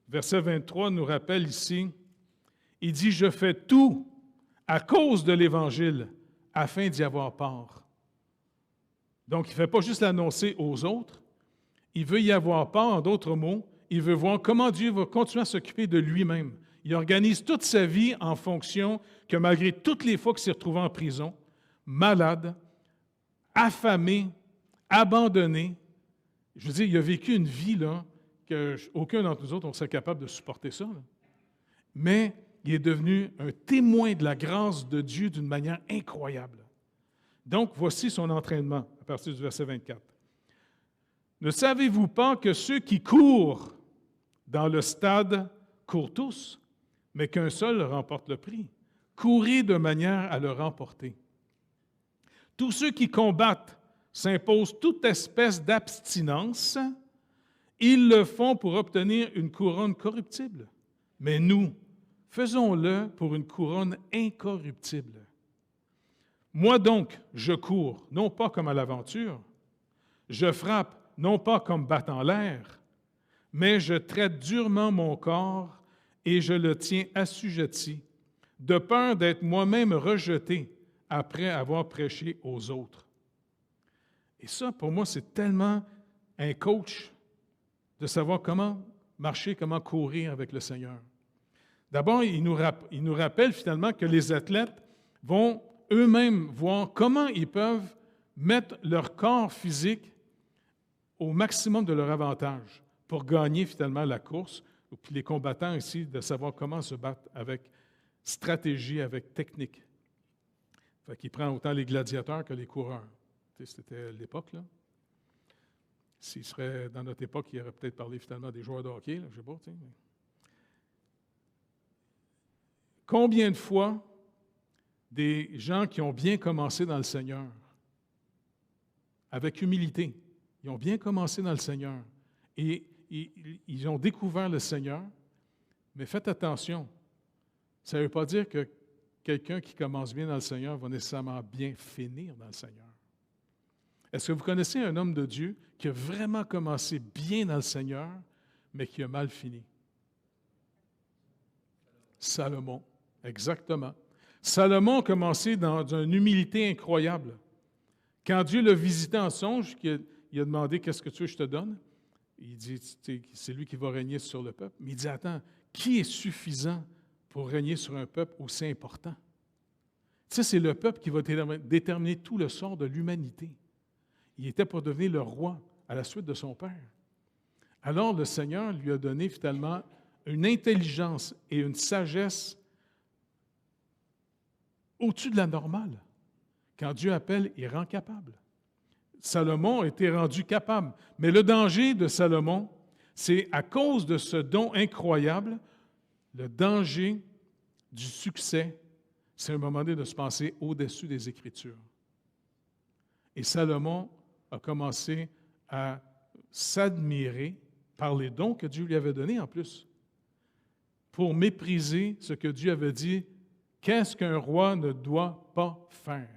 Verset 23 nous rappelle ici, il dit « Je fais tout à cause de l'Évangile, afin d'y avoir part. » Donc, il ne fait pas juste l'annoncer aux autres, il veut y avoir part, en d'autres mots, il veut voir comment Dieu va continuer à s'occuper de lui-même. Il organise toute sa vie en fonction que malgré toutes les fois qu'il s'est retrouvé en prison, malade, affamé, abandonné, je veux dire, il a vécu une vie là, qu'aucun d'entre nous autres on serait capable de supporter ça. Là. Mais il est devenu un témoin de la grâce de Dieu d'une manière incroyable. Donc, voici son entraînement, à partir du verset 24. « Ne savez-vous pas que ceux qui courent dans le stade courent tous, mais qu'un seul remporte le prix? Courez de manière à le remporter. Tous ceux qui combattent s'imposent toute espèce d'abstinence, ils le font pour obtenir une couronne corruptible. Mais nous, faisons-le pour une couronne incorruptible. Moi donc, je cours, non pas comme à l'aventure, je frappe, non pas comme battant l'air, mais je traite durement mon corps et je le tiens assujetti, de peur d'être moi-même rejeté après avoir prêché aux autres. » Et ça, pour moi, c'est tellement un coach de savoir comment marcher, comment courir avec le Seigneur. D'abord, il nous rappelle finalement que les athlètes vont eux-mêmes voir comment ils peuvent mettre leur corps physique au maximum de leur avantage pour gagner finalement la course, puis les combattants ici, de savoir comment se battre avec stratégie, avec technique. Fait qu'il prend autant les gladiateurs que les coureurs. C'était l'époque, là. S'il serait dans notre époque, il aurait peut-être parlé finalement des joueurs de hockey, là, je ne sais pas. Mais... Combien de fois des gens qui ont bien commencé dans le Seigneur, avec humilité, ils ont bien commencé dans le Seigneur, et ils ont découvert le Seigneur, mais faites attention, ça ne veut pas dire que quelqu'un qui commence bien dans le Seigneur va nécessairement bien finir dans le Seigneur. Est-ce que vous connaissez un homme de Dieu qui a vraiment commencé bien dans le Seigneur, mais qui a mal fini? Salomon, exactement. Salomon a commencé dans une humilité incroyable. Quand Dieu l'a visité en songe, il a demandé « Qu'est-ce que tu veux que je te donne? » Il dit « C'est lui qui va régner sur le peuple. » Mais il dit « Attends, qui est suffisant pour régner sur un peuple aussi important? » Ça, c'est le peuple qui va déterminer tout le sort de l'humanité. Il était pour devenir le roi à la suite de son père. Alors, le Seigneur lui a donné finalement une intelligence et une sagesse au-dessus de la normale. Quand Dieu appelle, il rend capable. Salomon a été rendu capable. Mais le danger de Salomon, c'est à cause de ce don incroyable, le danger du succès, c'est un moment donné de se penser au-dessus des Écritures. Et Salomon a commencé à s'admirer par les dons que Dieu lui avait donnés en plus, pour mépriser ce que Dieu avait dit, qu'est-ce qu'un roi ne doit pas faire?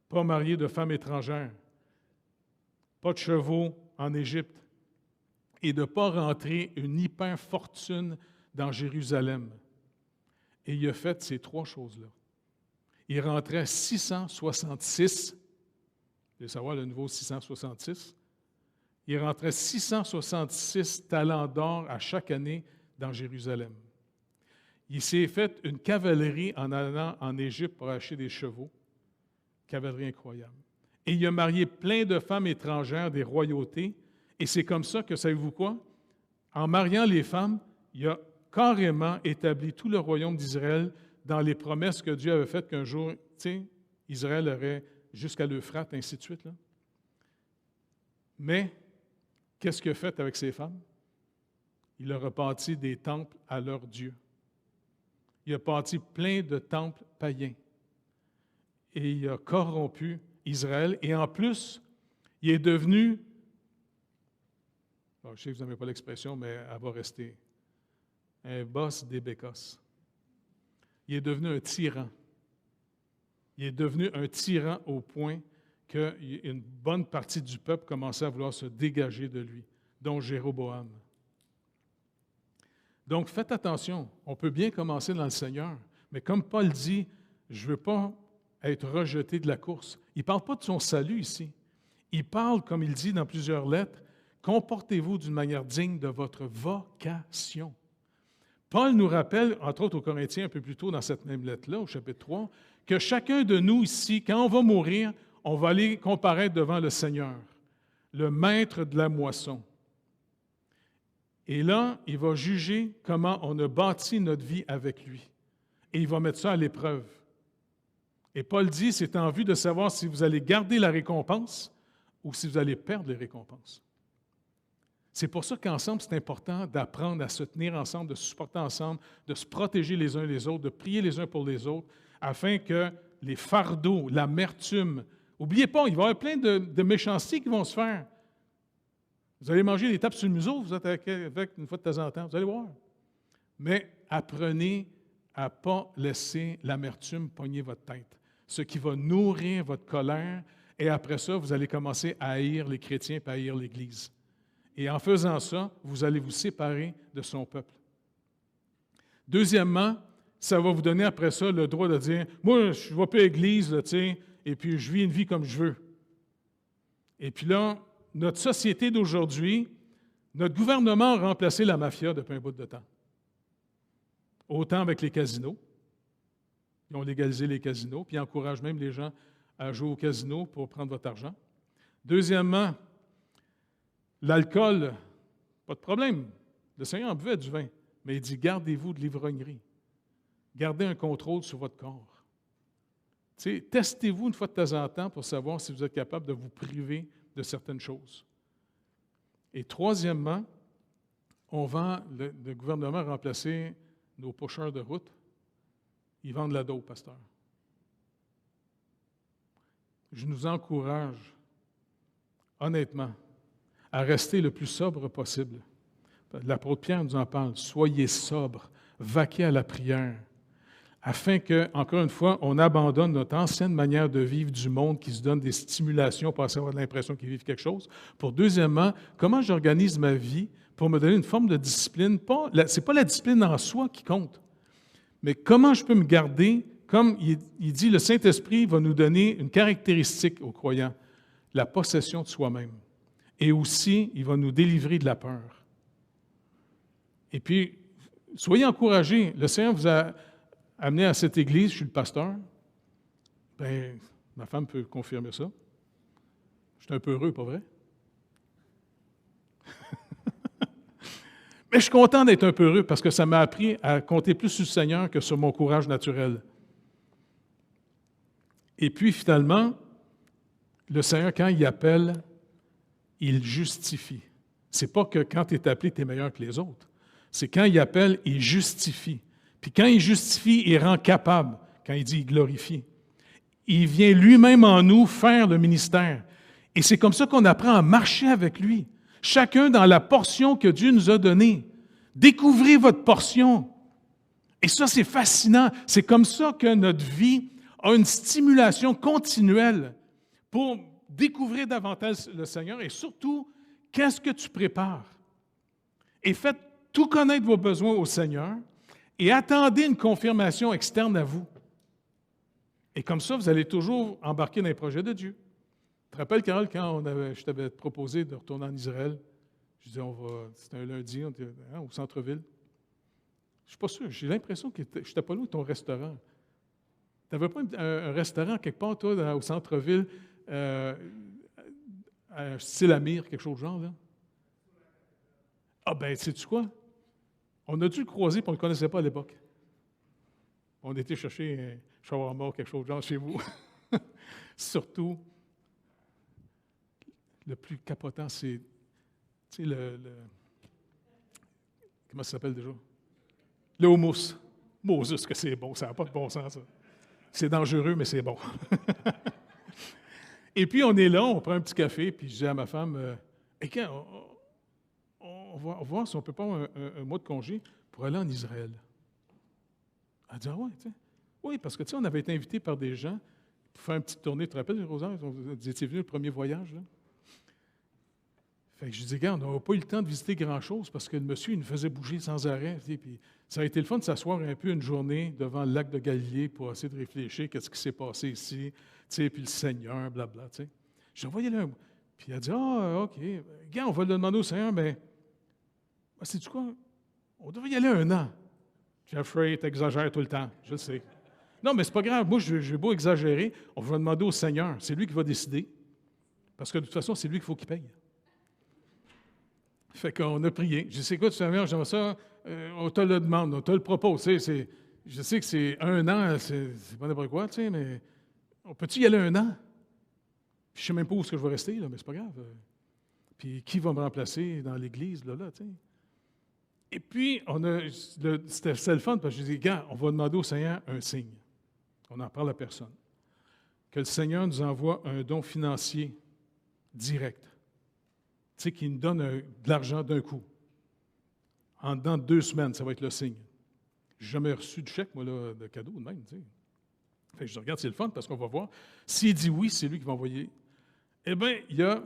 Pas marié de femme étrangère, pas de chevaux en Égypte, et de ne pas rentrer une hyper-fortune dans Jérusalem. Et il a fait ces trois choses-là. Il rentrait 666, vous voulez savoir le nouveau 666? Il rentrait 666 talents d'or à chaque année dans Jérusalem. Il s'est fait une cavalerie en allant en Égypte pour acheter des chevaux. Cavalerie incroyable. Et il a marié plein de femmes étrangères des royautés. Et c'est comme ça que, savez-vous quoi? En mariant les femmes, il a carrément établi tout le royaume d'Israël dans les promesses que Dieu avait faites qu'un jour, tu sais, Israël aurait jusqu'à l'Euphrate, ainsi de suite. Là. Mais, qu'est-ce qu'il a fait avec ces femmes? Il a rebâti des temples à leur Dieu. Il a bâti plein de temples païens. Et il a corrompu Israël. Et en plus, il est devenu, bon, je sais que vous n'aimez pas l'expression, mais elle va rester, un boss des bécosses. Il est devenu un tyran. Il est devenu un tyran au point qu'une bonne partie du peuple commençait à vouloir se dégager de lui, dont Jéroboam. Donc, faites attention. On peut bien commencer dans le Seigneur, mais comme Paul dit, je ne veux pas être rejeté de la course. Il ne parle pas de son salut ici. Il parle, comme il dit dans plusieurs lettres, comportez-vous d'une manière digne de votre vocation. Paul nous rappelle, entre autres aux Corinthiens un peu plus tôt dans cette même lettre-là, au chapitre 3, que chacun de nous ici, quand on va mourir, on va aller comparaître devant le Seigneur, le maître de la moisson. Et là, il va juger comment on a bâti notre vie avec lui. Et il va mettre ça à l'épreuve. Et Paul dit, c'est en vue de savoir si vous allez garder la récompense ou si vous allez perdre les récompenses. C'est pour ça qu'ensemble, c'est important d'apprendre à se tenir ensemble, de se supporter ensemble, de se protéger les uns les autres, de prier les uns pour les autres, afin que les fardeaux, l'amertume, n'oubliez pas, il va y avoir plein de méchancetés qui vont se faire. Vous allez manger des tapes sur le museau, vous êtes avec une fois de temps en temps, vous allez voir. Mais apprenez à ne pas laisser l'amertume pogner votre tête, ce qui va nourrir votre colère, et après ça, vous allez commencer à haïr les chrétiens et à haïr l'Église. Et en faisant ça, vous allez vous séparer de son peuple. Deuxièmement, ça va vous donner après ça le droit de dire « Moi, je ne vais pas à l'Église, là, et puis je vis une vie comme je veux. » Et puis là, notre société d'aujourd'hui, notre gouvernement a remplacé la mafia depuis un bout de temps. Autant avec les casinos. Ils ont légalisé les casinos, puis ils encouragent même les gens à jouer au casino pour prendre votre argent. Deuxièmement, l'alcool, pas de problème. Le Seigneur en buvait du vin, mais il dit, gardez-vous de l'ivrognerie. Gardez un contrôle sur votre corps. Testez-vous une fois de temps en temps pour savoir si vous êtes capable de vous priver de certaines choses. Et troisièmement, le gouvernement a remplacé nos pocheurs de route. Ils vendent la dope, pasteur. Je nous encourage, honnêtement, à rester le plus sobre possible. L'apôtre Pierre nous en parle. Soyez sobre, vaquez à la prière, afin que, encore une fois, on abandonne notre ancienne manière de vivre du monde qui se donne des stimulations pour avoir l'impression qu'ils vivent quelque chose. Pour deuxièmement, comment j'organise ma vie pour me donner une forme de discipline. Ce n'est pas la discipline en soi qui compte, Mais comment je peux me garder? Comme il dit, le Saint-Esprit va nous donner une caractéristique aux croyants, la possession de soi-même. Et aussi, il va nous délivrer de la peur. Et puis, soyez encouragés. Le Seigneur vous a amené à cette église, je suis le pasteur. Bien, ma femme peut confirmer ça. Je suis un peu heureux, pas vrai? Mais je suis content d'être un peu heureux parce que ça m'a appris à compter plus sur le Seigneur que sur mon courage naturel. Et puis, finalement, le Seigneur, quand il appelle, il justifie. C'est pas que quand tu es appelé, tu es meilleur que les autres. C'est quand il appelle, il justifie. Puis quand il justifie, il rend capable. Quand il dit, il glorifie. Il vient lui-même en nous faire le ministère. Et c'est comme ça qu'on apprend à marcher avec lui. Chacun dans la portion que Dieu nous a donnée. Découvrez votre portion. Et ça, c'est fascinant. C'est comme ça que notre vie a une stimulation continuelle pour découvrir davantage le Seigneur et surtout, qu'est-ce que tu prépares? Et faites tout connaître vos besoins au Seigneur et attendez une confirmation externe à vous. Et comme ça, vous allez toujours embarquer dans les projets de Dieu. Tu te rappelles, Carole, quand je t'avais proposé de retourner en Israël, je disais, c'était un lundi, on était au centre-ville. Je ne suis pas sûr, j'ai l'impression que je n'étais pas loin de ton restaurant. Tu n'avais pas un restaurant quelque part, toi, au centre-ville, style Amir, quelque chose de genre, là? Ah ben, sais-tu quoi? On a dû le croiser, puis on ne le connaissait pas à l'époque. On était chercher un shawarma, quelque chose de genre chez vous. Surtout, le plus capotant, c'est, tu sais, comment ça s'appelle déjà? Le houmous. Moses, que c'est bon, ça n'a pas de bon sens, ça. C'est dangereux, mais c'est bon. Et puis, on est là, on prend un petit café, puis je dis à ma femme, on va voir si on ne peut pas avoir un mois de congé pour aller en Israël. Elle dit, ah ouais, tu sais. Oui, parce que, tu sais, on avait été invités par des gens pour faire une petite tournée. Tu te rappelles, Rosaire, vous étiez venus le premier voyage, là? Fait que je dis, regarde, on n'a pas eu le temps de visiter grand-chose parce que le monsieur, il nous faisait bouger sans arrêt. Puis ça a été le fun de s'asseoir un peu une journée devant le lac de Galilée pour essayer de réfléchir qu'est-ce qui s'est passé ici, puis le Seigneur, blabla. T'sais. Je envoyé là. Puis elle a dit, OK, regarde, on va le demander au Seigneur, mais sais-tu quoi? On devrait y aller 1 an. Jeffrey, t'exagères tout le temps, je le sais. Non, mais c'est pas grave. Moi, je vais beau exagérer. On va demander au Seigneur. C'est lui qui va décider. Parce que de toute façon, c'est lui qu'il faut qu'il paye. Fait qu'on a prié. Je sais quoi, Seigneur, j'aimerais ça, on te le demande, on te le propose. Je sais que c'est 1 an, c'est pas n'importe quoi, mais on peut-tu y aller 1 an? Puis je ne sais même pas où est-ce que je vais rester, là, mais c'est pas grave. Puis qui va me remplacer dans l'Église, là, tu sais? Et puis, c'était le fun, parce que je dis, gars, on va demander au Seigneur un signe. On en parle à personne. Que le Seigneur nous envoie un don financier direct. Tu sais, qui nous donne de l'argent d'un coup. En dedans de 2 semaines, ça va être le signe. Je n'ai jamais reçu de chèque, moi, là, de cadeau de même, tu sais. Fait que je regarde, c'est le fun, parce qu'on va voir. S'il dit oui, c'est lui qui va envoyer. Eh bien, il y a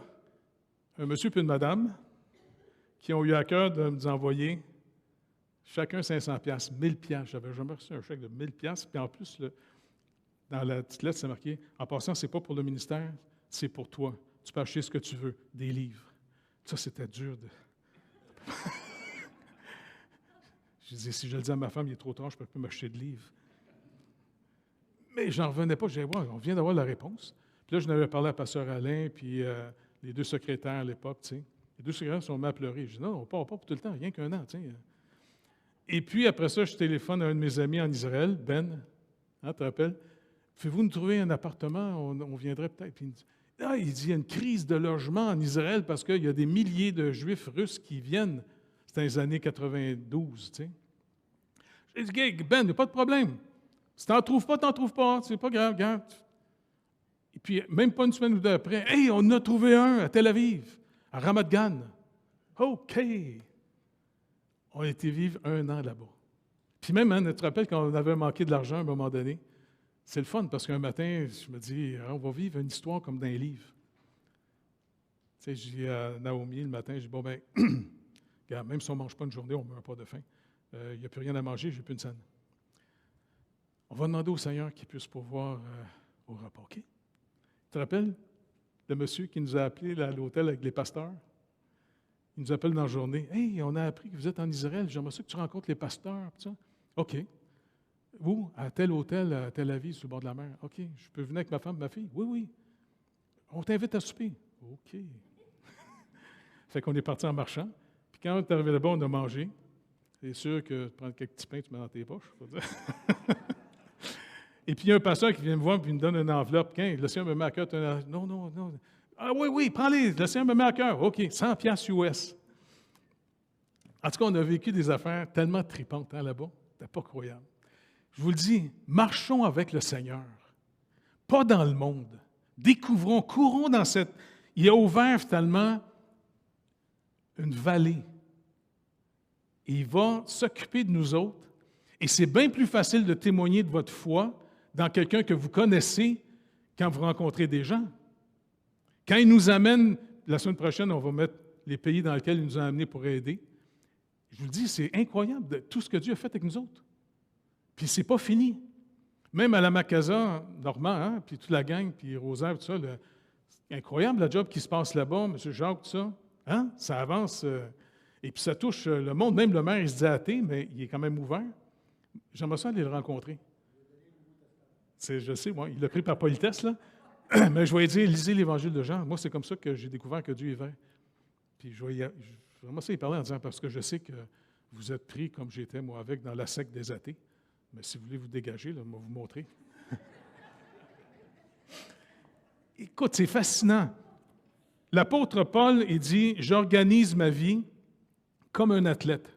un monsieur et une madame qui ont eu à cœur de nous envoyer chacun 500 $, 1000 $. Je n'avais jamais reçu un chèque de 1000 $. Puis en plus, dans la petite lettre, c'est marqué, en passant, ce n'est pas pour le ministère, c'est pour toi. Tu peux acheter ce que tu veux, des livres. Ça, c'était dur de... Je disais, si je le dis à ma femme, il est trop tard, je ne peux plus m'acheter de livres. Mais j'en revenais pas. Je disais, ouais, on vient d'avoir la réponse. Puis là, je n'avais parlé à Pasteur Alain, puis les 2 secrétaires à l'époque, tu sais. Les 2 secrétaires sont mis à pleurer. Je dis, non, on ne part pas pour tout le temps, rien qu'1 an, tu sais. Et puis, après ça, je téléphone à un de mes amis en Israël, Ben, tu te rappelles? Pouvez-vous nous trouver un appartement? On viendrait peut-être. Puis il dit, il y a une crise de logement en Israël parce qu'il y a des milliers de Juifs russes qui viennent. C'était dans les années 92, tu sais. J'ai dit, Ben, il n'y a pas de problème. Si tu n'en trouves pas, tu n'en trouves pas. C'est pas grave, regarde. Et puis, même pas une semaine ou 2 après, « Hey, on en a trouvé un à Tel Aviv, à Ramat Gan. » OK. On a été vivre 1 an là-bas. Puis même, tu te rappelles quand on avait manqué de l'argent à un moment donné? C'est le fun parce qu'un matin, je me dis, on va vivre une histoire comme dans un livre. Tu sais, je dis à Naomi le matin, je dis, bon, ben, regarde, même si on ne mange pas une journée, on ne meurt pas de faim. Il n'y a plus rien à manger, je n'ai plus une scène. On va demander au Seigneur qu'il puisse pourvoir au repas. OK? Tu te rappelles le monsieur qui nous a appelés à l'hôtel avec les pasteurs? Il nous appelle dans la journée. « Hey, on a appris que vous êtes en Israël. J'aimerais ça que tu rencontres les pasteurs. » OK. Où? À tel hôtel, à Tel Aviv, sur le bord de la mer. OK. Je peux venir avec ma femme et ma fille? Oui, oui. On t'invite à souper. OK. Fait qu'on est parti en marchant. Puis quand on est arrivé là-bas, on a mangé. C'est sûr que tu prends quelques petits pains, tu mets dans tes poches. Faut dire. Et puis il y a un pasteur qui vient me voir et il me donne une enveloppe. Le Seigneur me met à cœur. Non, non, non. Ah oui, oui, prends-les. Le Seigneur me met à cœur. OK, 100 piastres US. En tout cas, on a vécu des affaires tellement tripantes là-bas. C'était pas croyable. Je vous le dis, marchons avec le Seigneur. Pas dans le monde. Découvrons, courons dans cette... Il a ouvert finalement une vallée. Et il va s'occuper de nous autres. Et c'est bien plus facile de témoigner de votre foi dans quelqu'un que vous connaissez quand vous rencontrez des gens. Quand il nous amène, la semaine prochaine, on va mettre les pays dans lesquels il nous a amenés pour aider. Je vous le dis, c'est incroyable tout ce que Dieu a fait avec nous autres. Puis c'est pas fini. Même à la Macasa, Normand, hein, puis toute la gang, puis Rosaire, tout ça, c'est incroyable le job qui se passe là-bas, M. Jacques, tout ça. Hein? Ça avance. Et puis ça touche le monde. Même le maire, il se dit athée, mais il est quand même ouvert. J'aimerais ça aller le rencontrer. Je sais, moi, il l'a pris par politesse, là. Mais je vais lui dire, lisez l'Évangile de Jean. Moi, c'est comme ça que j'ai découvert que Dieu est vrai. Puis je vais vraiment ça y parler en disant, parce que je sais que vous êtes pris, comme j'étais, moi, avec, dans la secte des athées. Mais si vous voulez vous dégager, là, je vais vous montrer. Écoute, c'est fascinant. L'apôtre Paul, il dit, « J'organise ma vie comme un athlète. »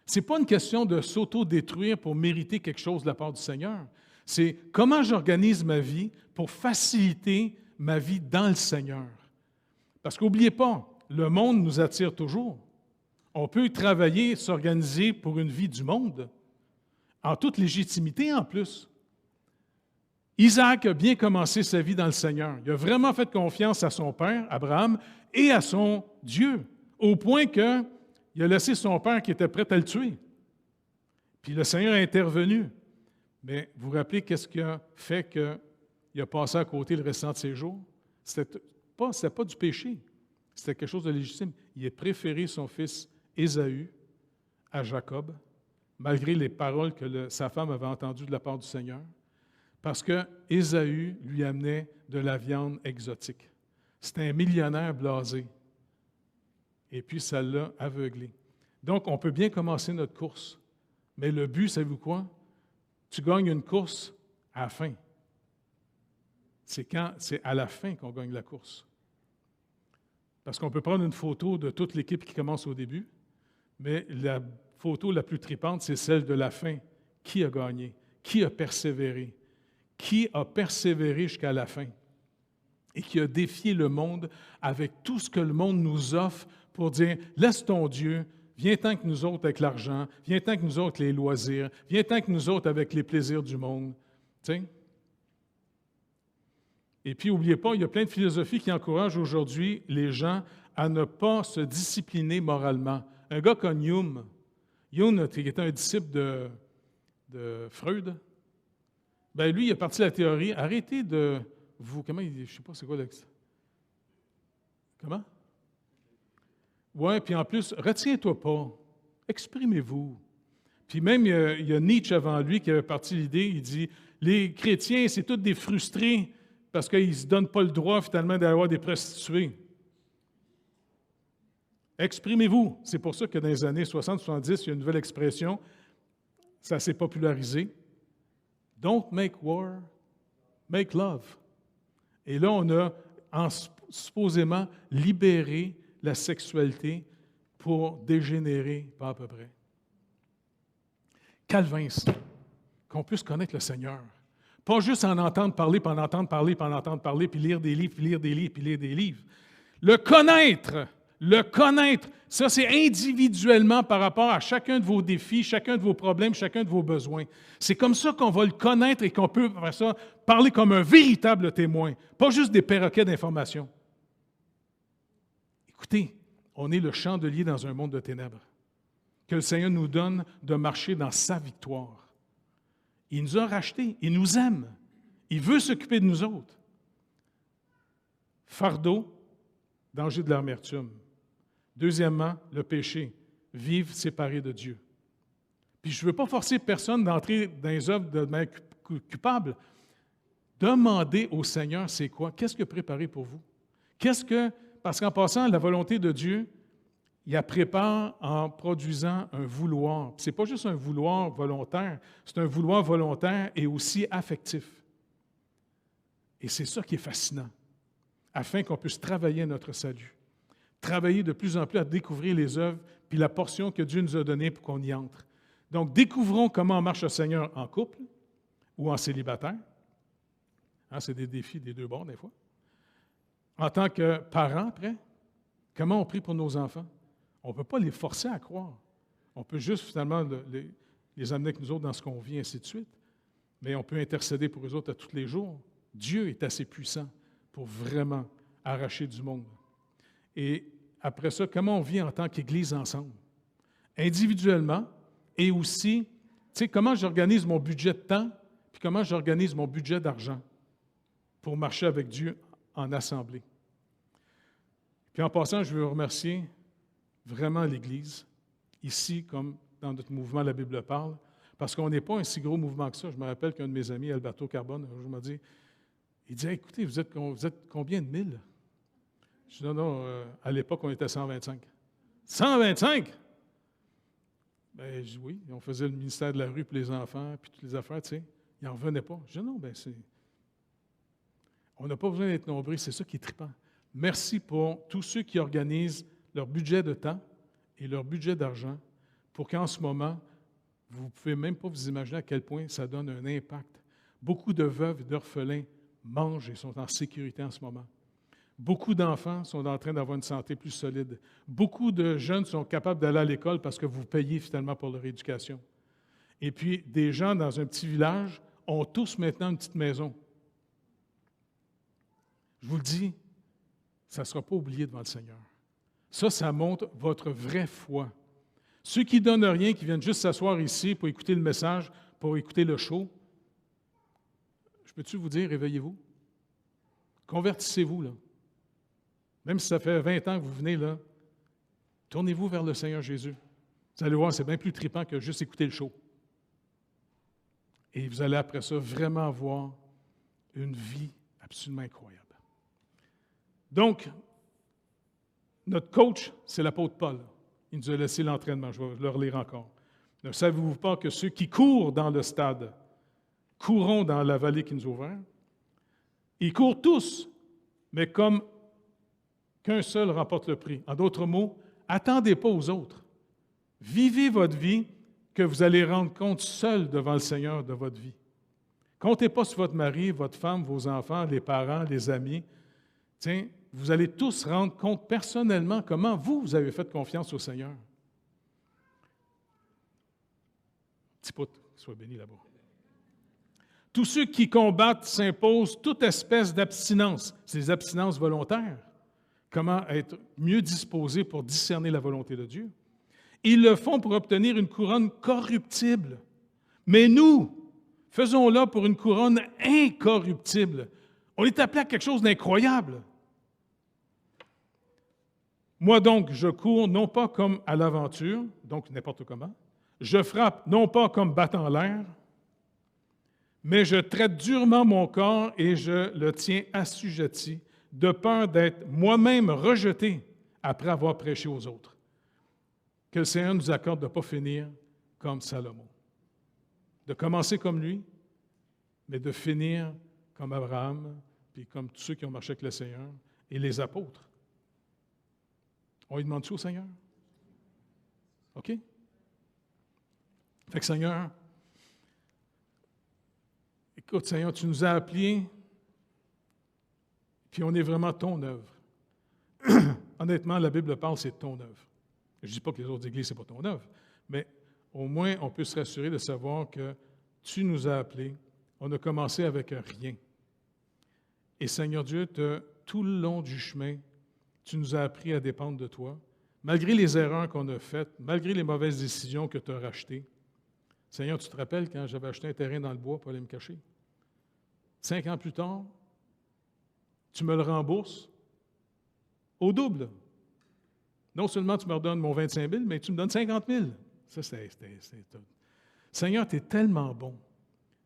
Ce n'est pas une question de s'auto-détruire pour mériter quelque chose de la part du Seigneur. C'est comment j'organise ma vie pour faciliter ma vie dans le Seigneur. Parce qu'oubliez pas, le monde nous attire toujours. On peut travailler, s'organiser pour une vie du monde, en toute légitimité en plus. Isaac a bien commencé sa vie dans le Seigneur. Il a vraiment fait confiance à son père, Abraham, et à son Dieu, au point qu'il a laissé son père qui était prêt à le tuer. Puis le Seigneur a intervenu. Mais vous vous rappelez qu'est-ce qui a fait qu'il a passé à côté le restant de ses jours? C'était pas du péché. C'était quelque chose de légitime. Il a préféré son fils Ésaü à Jacob, malgré les paroles que sa femme avait entendues de la part du Seigneur, parce que Ésaü lui amenait de la viande exotique. C'était un millionnaire blasé. Et puis, ça l'a aveuglé. Donc, on peut bien commencer notre course, mais le but, savez-vous quoi? Tu gagnes une course à la fin. C'est à la fin qu'on gagne la course. Parce qu'on peut prendre une photo de toute l'équipe qui commence au début, mais la photo la plus tripante, c'est celle de la fin. Qui a gagné? Qui a persévéré? Qui a persévéré jusqu'à la fin? Et qui a défié le monde avec tout ce que le monde nous offre pour dire, laisse ton Dieu, viens-t'en que nous autres avec l'argent, viens-t'en que nous autres les loisirs, viens-t'en que nous autres avec les plaisirs du monde. Tu sais? Et puis, n'oubliez pas, il y a plein de philosophies qui encouragent aujourd'hui les gens à ne pas se discipliner moralement. Un gars comme Jung, qui était un disciple de Freud, bien lui, il a parti la théorie, arrêtez de vous... Comment il dit? Je ne sais pas c'est quoi l'ex... Comment? Oui, puis en plus, retiens-toi pas, exprimez-vous. Puis même, il y a Nietzsche avant lui qui avait parti l'idée, il dit, les chrétiens, c'est tous des frustrés parce qu'ils ne se donnent pas le droit finalement d'avoir des prostituées. Exprimez-vous. C'est pour ça que dans les années 60-70, il y a une nouvelle expression, ça s'est popularisé. Don't make war, make love. Et là, on a supposément libéré la sexualité pour dégénérer, pas à peu près. Calvin, qu'on puisse connaître le Seigneur. Pas juste en entendre parler, puis en entendre parler, puis en entendre parler, puis lire des livres, puis lire des livres, puis lire des livres. Le connaître, ça c'est individuellement par rapport à chacun de vos défis, chacun de vos problèmes, chacun de vos besoins. C'est comme ça qu'on va le connaître et qu'on peut, après ça, parler comme un véritable témoin, pas juste des perroquets d'informations. Écoutez, on est le chandelier dans un monde de ténèbres. Que le Seigneur nous donne de marcher dans sa victoire. Il nous a rachetés, il nous aime, il veut s'occuper de nous autres. Fardeau, danger de l'amertume. Deuxièmement, le péché, vivre séparé de Dieu. Puis je ne veux pas forcer personne d'entrer dans les œuvres de manière coupable. Demandez au Seigneur, c'est quoi? Qu'est-ce qu'il a préparé pour vous? Parce qu'en passant, la volonté de Dieu, il la prépare en produisant un vouloir. Ce n'est pas juste un vouloir volontaire, c'est un vouloir volontaire et aussi affectif. Et c'est ça qui est fascinant, afin qu'on puisse travailler à notre salut. Travailler de plus en plus à découvrir les œuvres puis la portion que Dieu nous a donnée pour qu'on y entre. Donc, découvrons comment marche le Seigneur en couple ou en célibataire. Hein, c'est des défis des deux bords, des fois. En tant que parents, après, comment on prie pour nos enfants? On ne peut pas les forcer à croire. On peut juste, finalement, les amener avec nous autres dans ce qu'on vit, ainsi de suite. Mais on peut intercéder pour eux autres à tous les jours. Dieu est assez puissant pour vraiment arracher du monde. Et après ça, comment on vit en tant qu'Église ensemble? Individuellement et aussi, tu sais, comment j'organise mon budget de temps puis comment j'organise mon budget d'argent pour marcher avec Dieu en assemblée. Puis en passant, je veux remercier vraiment l'Église, ici comme dans notre mouvement La Bible parle, parce qu'on n'est pas un si gros mouvement que ça. Je me rappelle qu'un de mes amis, Alberto Carbone, un jour m'a dit, il dit, écoutez, vous êtes combien de mille? Je dis, non, à l'époque, on était 125. 125? Ben, je dis, oui, on faisait le ministère de la rue pour les enfants, puis toutes les affaires, tu sais. Ils n'en revenaient pas. Je dis, non, ben c'est... On n'a pas besoin d'être nombreux, c'est ça qui est trippant. Merci pour tous ceux qui organisent leur budget de temps et leur budget d'argent pour qu'en ce moment, vous ne pouvez même pas vous imaginer à quel point ça donne un impact. Beaucoup de veuves et d'orphelins mangent et sont en sécurité en ce moment. Beaucoup d'enfants sont en train d'avoir une santé plus solide. Beaucoup de jeunes sont capables d'aller à l'école parce que vous payez finalement pour leur éducation. Et puis, des gens dans un petit village ont tous maintenant une petite maison. Je vous le dis, ça ne sera pas oublié devant le Seigneur. Ça montre votre vraie foi. Ceux qui ne donnent rien, qui viennent juste s'asseoir ici pour écouter le message, pour écouter le show, je peux-tu vous dire, réveillez-vous? Convertissez-vous, là. Même si ça fait 20 ans que vous venez, là, tournez-vous vers le Seigneur Jésus. Vous allez voir, c'est bien plus trippant que juste écouter le show. Et vous allez après ça vraiment avoir une vie absolument incroyable. Donc, notre coach, c'est l'apôtre Paul. Il nous a laissé l'entraînement. Je vais le relire encore. Ne savez-vous pas que ceux qui courent dans le stade courront dans la vallée qui nous a ouvert? Ils courent tous, mais comme qu'un seul remporte le prix. En d'autres mots, attendez pas aux autres. Vivez votre vie que vous allez rendre compte seul devant le Seigneur de votre vie. Comptez pas sur votre mari, votre femme, vos enfants, les parents, les amis. Tiens, vous allez tous rendre compte personnellement comment vous avez fait confiance au Seigneur. Petit pout, sois béni là-bas. Tous ceux qui combattent s'imposent toute espèce d'abstinence. C'est des abstinences volontaires. Comment être mieux disposé pour discerner la volonté de Dieu. Ils le font pour obtenir une couronne corruptible. Mais nous, faisons-la pour une couronne incorruptible. On est appelé à quelque chose d'incroyable. Moi donc, je cours non pas comme à l'aventure, donc n'importe comment. Je frappe non pas comme battant l'air, mais je traite durement mon corps et je le tiens assujetti, de peur d'être moi-même rejeté après avoir prêché aux autres. Que le Seigneur nous accorde de ne pas finir comme Salomon. De commencer comme lui, mais de finir comme Abraham, puis comme tous ceux qui ont marché avec le Seigneur, et les apôtres. On lui demande-tu au Seigneur? OK? Fait que Seigneur, écoute Seigneur, tu nous as appelés, puis on est vraiment ton œuvre. Honnêtement, la Bible parle, c'est ton œuvre. Je ne dis pas que les autres églises, ce n'est pas ton œuvre, mais au moins, on peut se rassurer de savoir que tu nous as appelés. On a commencé avec rien. Et Seigneur Dieu, tout le long du chemin, tu nous as appris à dépendre de toi, malgré les erreurs qu'on a faites, malgré les mauvaises décisions que tu as rachetées. Seigneur, tu te rappelles quand j'avais acheté un terrain dans le bois pour aller me cacher? 5 ans plus tard, tu me le rembourses au double. Non seulement tu me redonnes mon 25 000, mais tu me donnes 50 000. Ça, c'est tout. Seigneur, tu es tellement bon,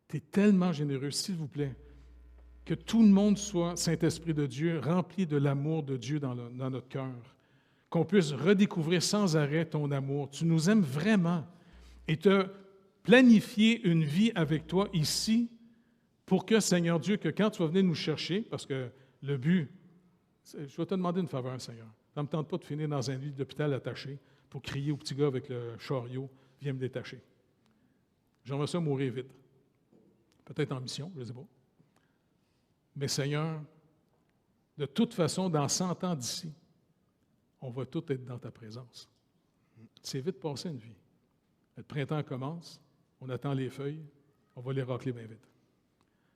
tu es tellement généreux, s'il vous plaît, que tout le monde soit, Saint-Esprit de Dieu, rempli de l'amour de Dieu dans notre cœur, qu'on puisse redécouvrir sans arrêt ton amour. Tu nous aimes vraiment et te planifier une vie avec toi ici pour que, Seigneur Dieu, que quand tu vas venir nous chercher, parce que le but, je vais te demander une faveur, Seigneur. Ça ne me tente pas de finir dans un lit d'hôpital attaché pour crier au petit gars avec le chariot, viens me détacher. J'aimerais ça mourir vite. Peut-être en mission, je ne sais pas. Mais Seigneur, de toute façon, dans 100 ans d'ici, on va tous être dans ta présence. C'est vite passé une vie. Le printemps commence, on attend les feuilles, on va les racler bien vite.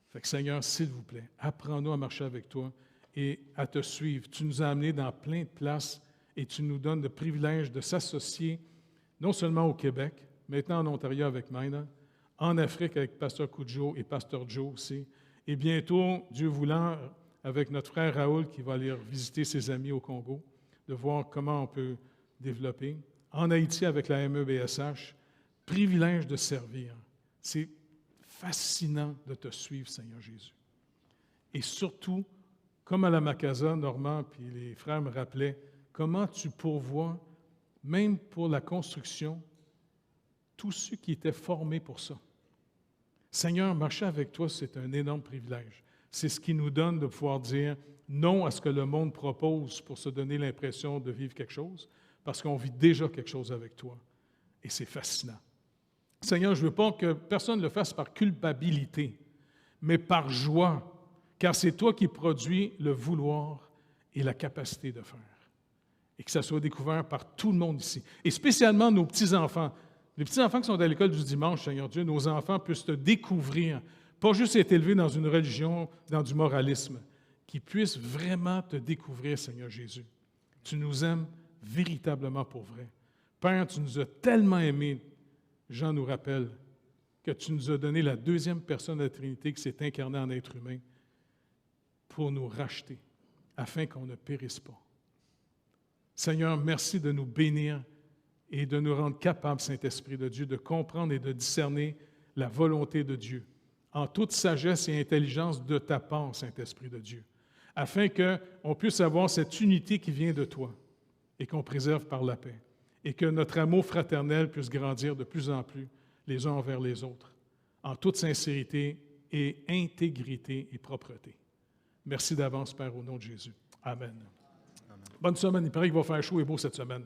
Fait que Seigneur, s'il vous plaît, apprends-nous à marcher avec toi et à te suivre. Tu nous as amenés dans plein de places et tu nous donnes le privilège de s'associer non seulement au Québec, maintenant en Ontario avec Maina, en Afrique avec Pasteur Cudjoe et Pasteur Joe aussi, et bientôt, Dieu voulant, avec notre frère Raoul qui va aller visiter ses amis au Congo, de voir comment on peut développer. En Haïti avec la MEBSH, privilège de servir. C'est fascinant de te suivre, Seigneur Jésus. Et surtout, comme à la Macasa, Normand puis les frères me rappelaient, comment tu pourvois, même pour la construction, tous ceux qui étaient formés pour ça. Seigneur, marcher avec toi, c'est un énorme privilège. C'est ce qui nous donne de pouvoir dire non à ce que le monde propose pour se donner l'impression de vivre quelque chose, parce qu'on vit déjà quelque chose avec toi. Et c'est fascinant. Seigneur, je ne veux pas que personne le fasse par culpabilité, mais par joie, car c'est toi qui produis le vouloir et la capacité de faire. Et que ça soit découvert par tout le monde ici, et spécialement nos petits-enfants. Les petits-enfants qui sont à l'école du dimanche, Seigneur Dieu, nos enfants puissent te découvrir, pas juste être élevés dans une religion, dans du moralisme, qu'ils puissent vraiment te découvrir, Seigneur Jésus. Tu nous aimes véritablement pour vrai. Père, tu nous as tellement aimés, Jean nous rappelle, que tu nous as donné la deuxième personne de la Trinité qui s'est incarnée en être humain pour nous racheter, afin qu'on ne périsse pas. Seigneur, merci de nous bénir et de nous rendre capables, Saint-Esprit de Dieu, de comprendre et de discerner la volonté de Dieu, en toute sagesse et intelligence de ta part, Saint-Esprit de Dieu, afin qu'on puisse avoir cette unité qui vient de toi et qu'on préserve par la paix, et que notre amour fraternel puisse grandir de plus en plus les uns envers les autres, en toute sincérité et intégrité et propreté. Merci d'avance, Père, au nom de Jésus. Amen. Bonne semaine. Il paraît qu'il va faire chaud et beau cette semaine.